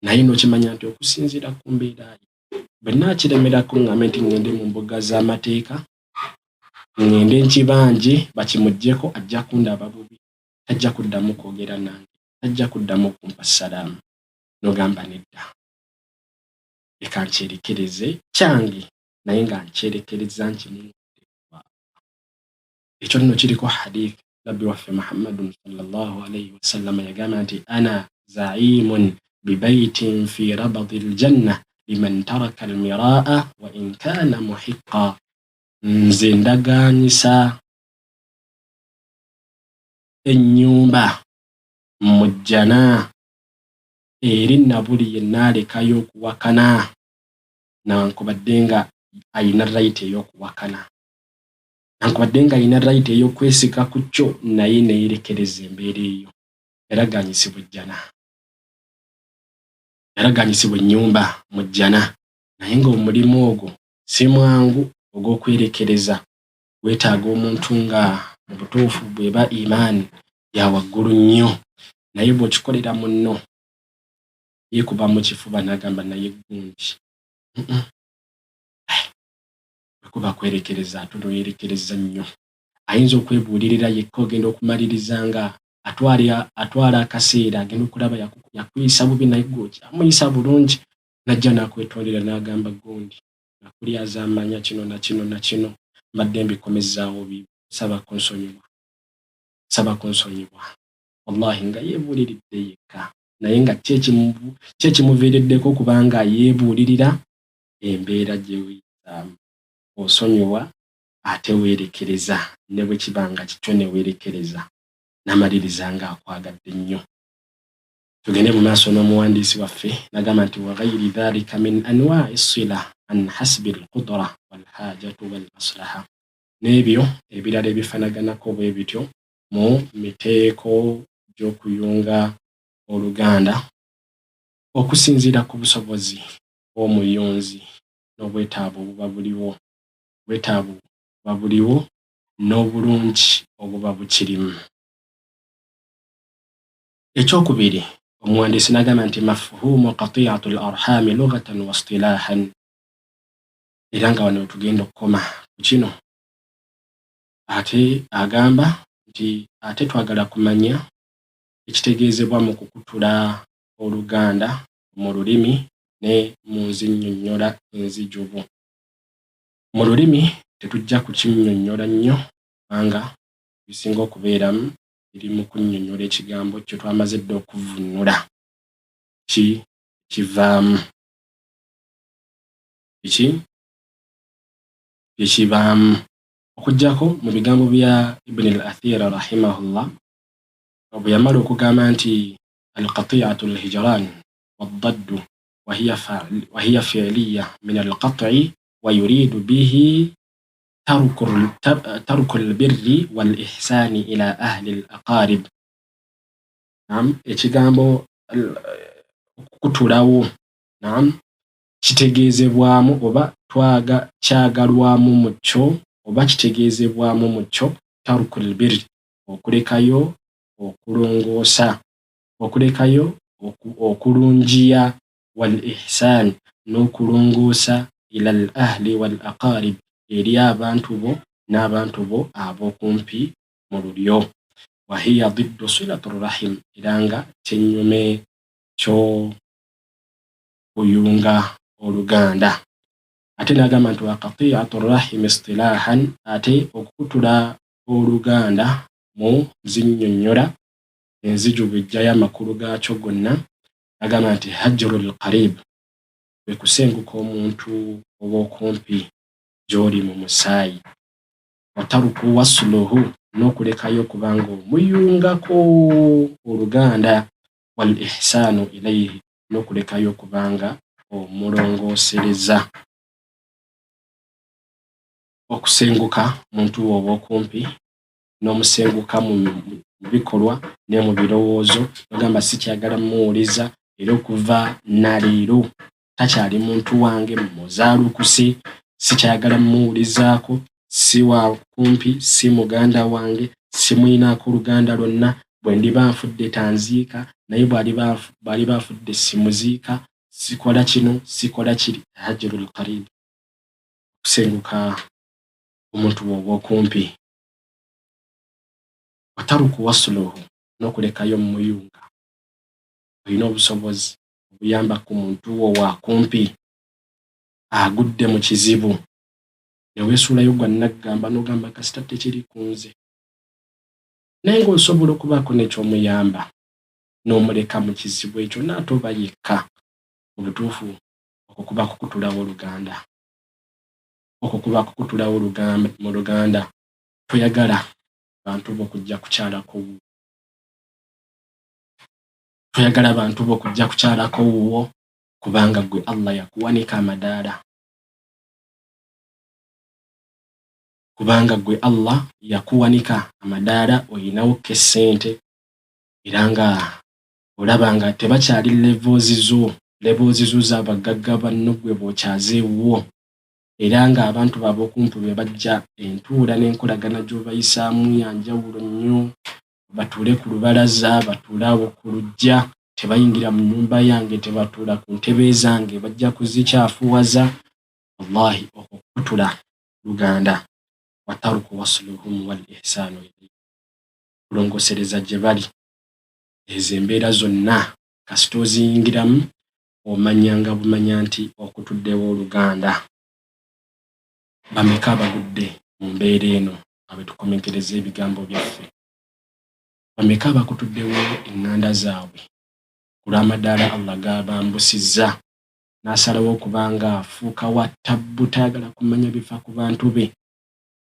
naye n'okimanya nti okusinziira ku mbeera ye bwe naakiremerako ŋŋambe nti ŋŋende mu mbuga z'amateeka ŋŋende nkibanje bakimuggyeko ajja kundaba bubi tajja kuddamu kwogera nange tajja kuddamu kumpa salaamu n'ogamba nedda leka nkyerekereze kyange naye nga nkyerekereza nkimuwa. Ekyo nno kiriko hadith nabbi waffe Muhammadun sallallahu alayhi wasallama yagamba nti ana zaimun bibaitin fi rabadi aljanna liman taraka almiraa wa in kana muhiqa. Nze ndagaanyisa ennyumba mu jjana eri nabuli yenna alekayo okuwakana nankubadde nga ayina right ey'okuwakana nankubadde nga ayina right ey'okwesika ku kyo naye neyerekereza embeera eyo. Yaragaanyisibwa ejjana yaragaanyisibwa ennyumba mu jjana naye ng'omulimu ogwo si mwangu ogw'okwerekereza weetaaga omuntu nga mu butuufu bw'eba imaani ya waggulu nnyo naye bw'okikolera munno yeekuba mu kifuba n'agamba naye gundi kuba kwerekereza ate n'oyerekereza nnyo ayinza okwebuulirira yekka ogenda okumaliriza nga atwala akaseera agenda okulaba yakuyisa bubi naye amuyisa bulungi najja n'akwetondera n'agamba gundi nakulyazaamanya kino na kino na kino mbadde mbikomezaawo bibi saba kunsonyiwa wallahi nga yeebuuliridde yekka naye nga kyekimuviiriddeko kubanga yeebuulirira embeera gye weyizaamu. Osonyiwa ate weerekereza ne bwe kibanga kikyo ne weerekereza n'amaliriza nga akwagadde nnyo. Tugende mu maaso n'omuwandiisi waffe n'agamba nti wa ghayri dhalika min anwa'i sila an hasbi alqudra walhajatu walmaslaha. N'ebyo ebirala ebifanaganako bwe bityo mu miteeko gy'okuyunga oluganda okusinziira ku busobozi bw'omuyunzi n'obwetaavu obuba buliwo n'obulungi obuba bukirimu. Ekyokubiri omuwandiisi n'agamba nti mafhumu qati'atu al-arhami lughatan wa istilahan. Era nga wano tugenda okukoma ku kino ate agamba nti ate twagala kumanya ekitegeezebwa mu kukutula oluganda mu lulimi ne mu nzinnyonnyola enzijuvu. Mu lulimi tetujja kukinnyonnyola nnyo kubanga bisinga okubeeramu biri mu kunnyonnyola ekigambo kye twamaze dda okuvvuunula kivaamu ekibaamu okuggyako mu bigambo bya Ibn al-Athir rahimahullah bwe yamala okugamba nti al-qati'atu al-hijran wad-daddu wa hiya fi'liyya min al-qat'i wa yuridu bihi tarku al-birri wal-ihsani ila ahli al-aqarib. Ekigambo okukutulawo kitegeezebwamu oba kyagalwamu mu kyo oba kitegeezebwamu mu kyo tarku al-birri okulekayo okulongoosa, okulekayo okulungiya, wal ihsan n'okulongoosa ila al ahli wal aqarib eri abantu bo n'abantu bo ab'okumpi mu lulyo. Wa hiya diddu silatu rahim, era nga kyennyume kyo kuyunga oluganda. Ate n'agamba nti wa qati'atu rahim istilahan, ate okukutula oluganda mu zinnyonnyola enziju bw'ejjayo amakulu gaakyo gonna, agamba nti hajrul qarib, kwe kusenguka omuntu ob'okumpi gy'oli mu musaayi, wa taruku wasluhu, n'okulekayo kubanga omuyungako oluganda, wal ihsanu ilayhi, n'okulekayo kubanga omulongoosereza. Okusenguka muntu wo ob'okumpi n'omusenguka mu bikolwa ne mu birowoozo, ogamba sikyagala muwuliza, era okuva naleero takyali muntu wange, muzaalukuse, sikyagala muwulizaako, si wa kumpi, si muganda wange, simwinaako oluganda lwonna, bwe ndiba nfudde tanziika, naye bw'aliba afudde simuziika, sikola kino sikola kiri. Hajrul qarib, okusenguka omuntu w'ob'okumpi. Wataruku wasluhu, n'okulekayo muyunga. Olina obusobozi obuyamba ku muntu wo waakumpi agudde mu kizibu, ne weesuulayo gwa naggamba n'ogamba kasita tekiri ku nze, naye ng'osobola okubaako n'ekyomuyamba, n'omuleka mu kizibu ekyo n'atoba yekka. Mu butuufu okwo kuba kukutulawo oluganda, okwo kuba kukutulawo mu luganda. Toyagala bantu bo kujja kukyalako wuwo, toyagala bantu bo kujja kukyalako wuwo, kubanga gwe Allah yakuwanika amadaala, kubanga gwe Allah yakuwanika amadaala, oyinawo ke ssente, era nga olaba nga tebakyali levoozi zo z'abagagga banno, gwe bw'okyaze ewuwo, era nga abantu b'ab'okumpi be bajja entuula n'enkolagana gy'obayisaamu ya njawulo nnyo. Batuule ku lubalaza, batuule awo ku luggya, tebayingira mu nnyumba yange, tebatuula ku ntebe zange, bajja kuzikyafuwaza. Wallahi okukutula luganda. Wataruku wasluhum wal ihsanu ilayhi, kulongosereza gye bali. Ezo embeera zonna kasita oziyingiramu omanyanga bumanya nti okutuddewo oluganda. Bameka abagudde mu mbeera eno abe tukomekereza ebigambo byaffe? Bameka abakutuddewo eŋŋanda zaabwe ku lw'amadaala Allah g'abambusizza, n'asalawo okubanga afuuka wa ttabbu, tayagala kumanya bifa ku bantu be.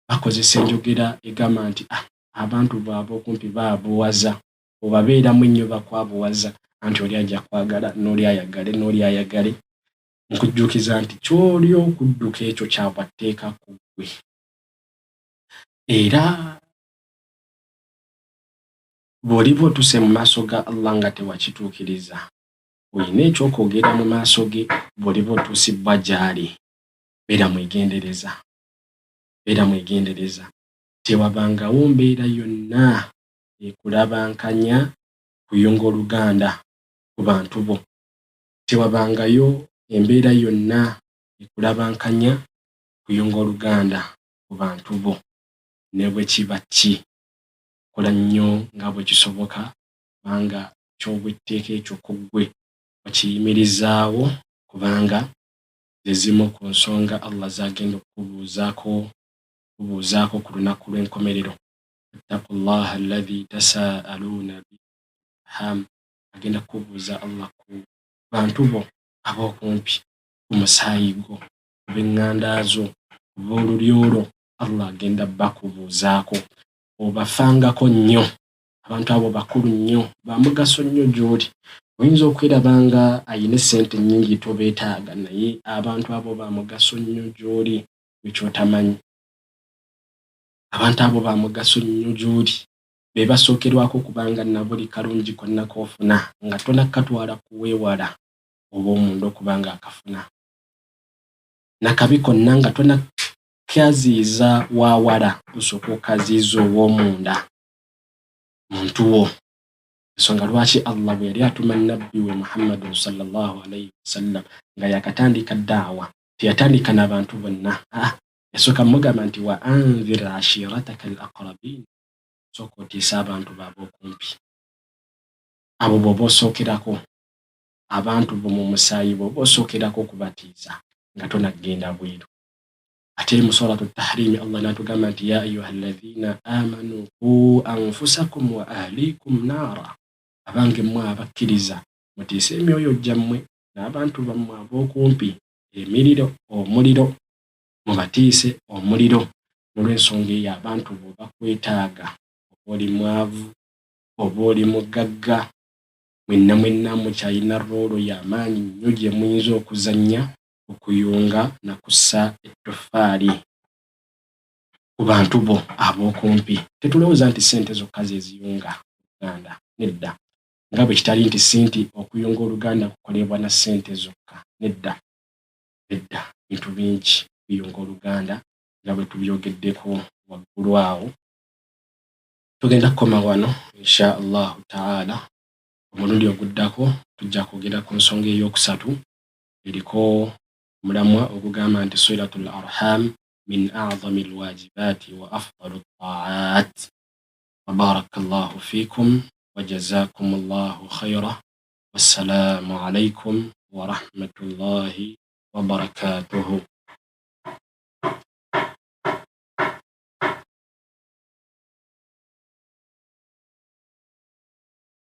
Bakozesa enjogera egamba nti abantu b'ab'okumpi baabuwaza, obabeeramu ennyo bakwabuwaza, anti oli ajja kwagala n'oli ayagale n'oli ayagale. Nkujjukiza nti ky'oli okudduka ekyo kyabwatteeka ku ggwe, era bw'oliba otuse mu maaso ga Allah nga tewakituukiriza, olina ekyokwogera mu maaso ge. Bw'oliba otuusibbwa gy'ali, beera mwegendereza, tewabangawo mbeera yonna ekulabankanya kuyunga oluganda ku bantu bo, tewabangayo embeera yonna ekulabankanya kuyunga oluganda ku bantu bo. Ne bwe kiba ki, kola nnyo nga bwe kisoboka, kubanga ky'obwetteeka ekyo ku ggwe okiyimirizaawo, kubanga ze zimu ku nsonga Allah z'agenda okubuuzaako ku lunaku lw'enkomerero. Ittaqullaha alladhi tasaaluuna bihi wal arham, agenda kubuuza Allah ku bantu bo ab'okumpi, ku musaayi gwo, ku b'eŋŋanda zo, ku b'olulyo lwo. Allah agenda bakubuuzaako. Obafangako nnyo, abantu abo bakulu nnyo, ba mugaso nnyo gy'oli. Oyinza okweraba nga ayina essente nnyingi tobeetaaga, naye abantu abo ba mugaso nnyo gy'oli, ekyotamanyi. Abantu abo ba mugaso nnyo gy'oli, be basookerwako kubanga na buli kalungi konna k'ofuna nga tonakatwala kuweewala oba omuntu okubanga akafuna, nakabi konna nga tonakaziiza waawala osooka okaziiza ow'omunda. muntu wo. Ensonga lwaki Allah bwe yali atuma nabbi we Muhammadun sallallahu alayhi wasallam nga yakatandika daawa teyatandika n'abantu bonna, yasooka mugamba nti wa anzir ashirataka al-aqrabin, sooka otiisa abantu b'ab'okumpi. Abo bw'oba osookerako, abantu b'omu musaayi bw'oba osookerako okubatiisa nga tonagenda bweru. Ate mu suratu Tahrim Allah n'atugamba nti ya ayuha alladhina amanu qu anfusakum wa ahlikum naara, abange mmwe abakkiriza mutiise emyoyo gyammwe n'abantu bammwe ab'okumpi omuliro, mubatiise omuliro. N'olw'ensonga eyo abantu bo bakwetaaga, oba oli mwavu oba oli mugagga, mwenna mukyalina roolo y'amaanyi nnyo gye muyinza okuzannya okuyunga na kussa ettofaali ku bantu bo ab'okumpi. Tetulowooza nti ssente zokka ze ziyunga Uganda, nedda. Nga bwe kitali nti okuyunga Oluganda kukolebwa na ssente zokka, nedda. Bintu bingi biyunga Oluganda nga bwe tubyogeddeko waggulu awo. Tugenda kukoma wano insha Allahu taala. Omulundi oguddako tujja kwogera ku nsonga ey'okusatu eriko omulamwa ogugamba nti silatul arham min a'zami alwajibati wa afdalu at-ta'at. Barakallahu fikum wa jazakumullahu khayran. Wassalamu alaykum wa rahmatullahi wa barakatuhu.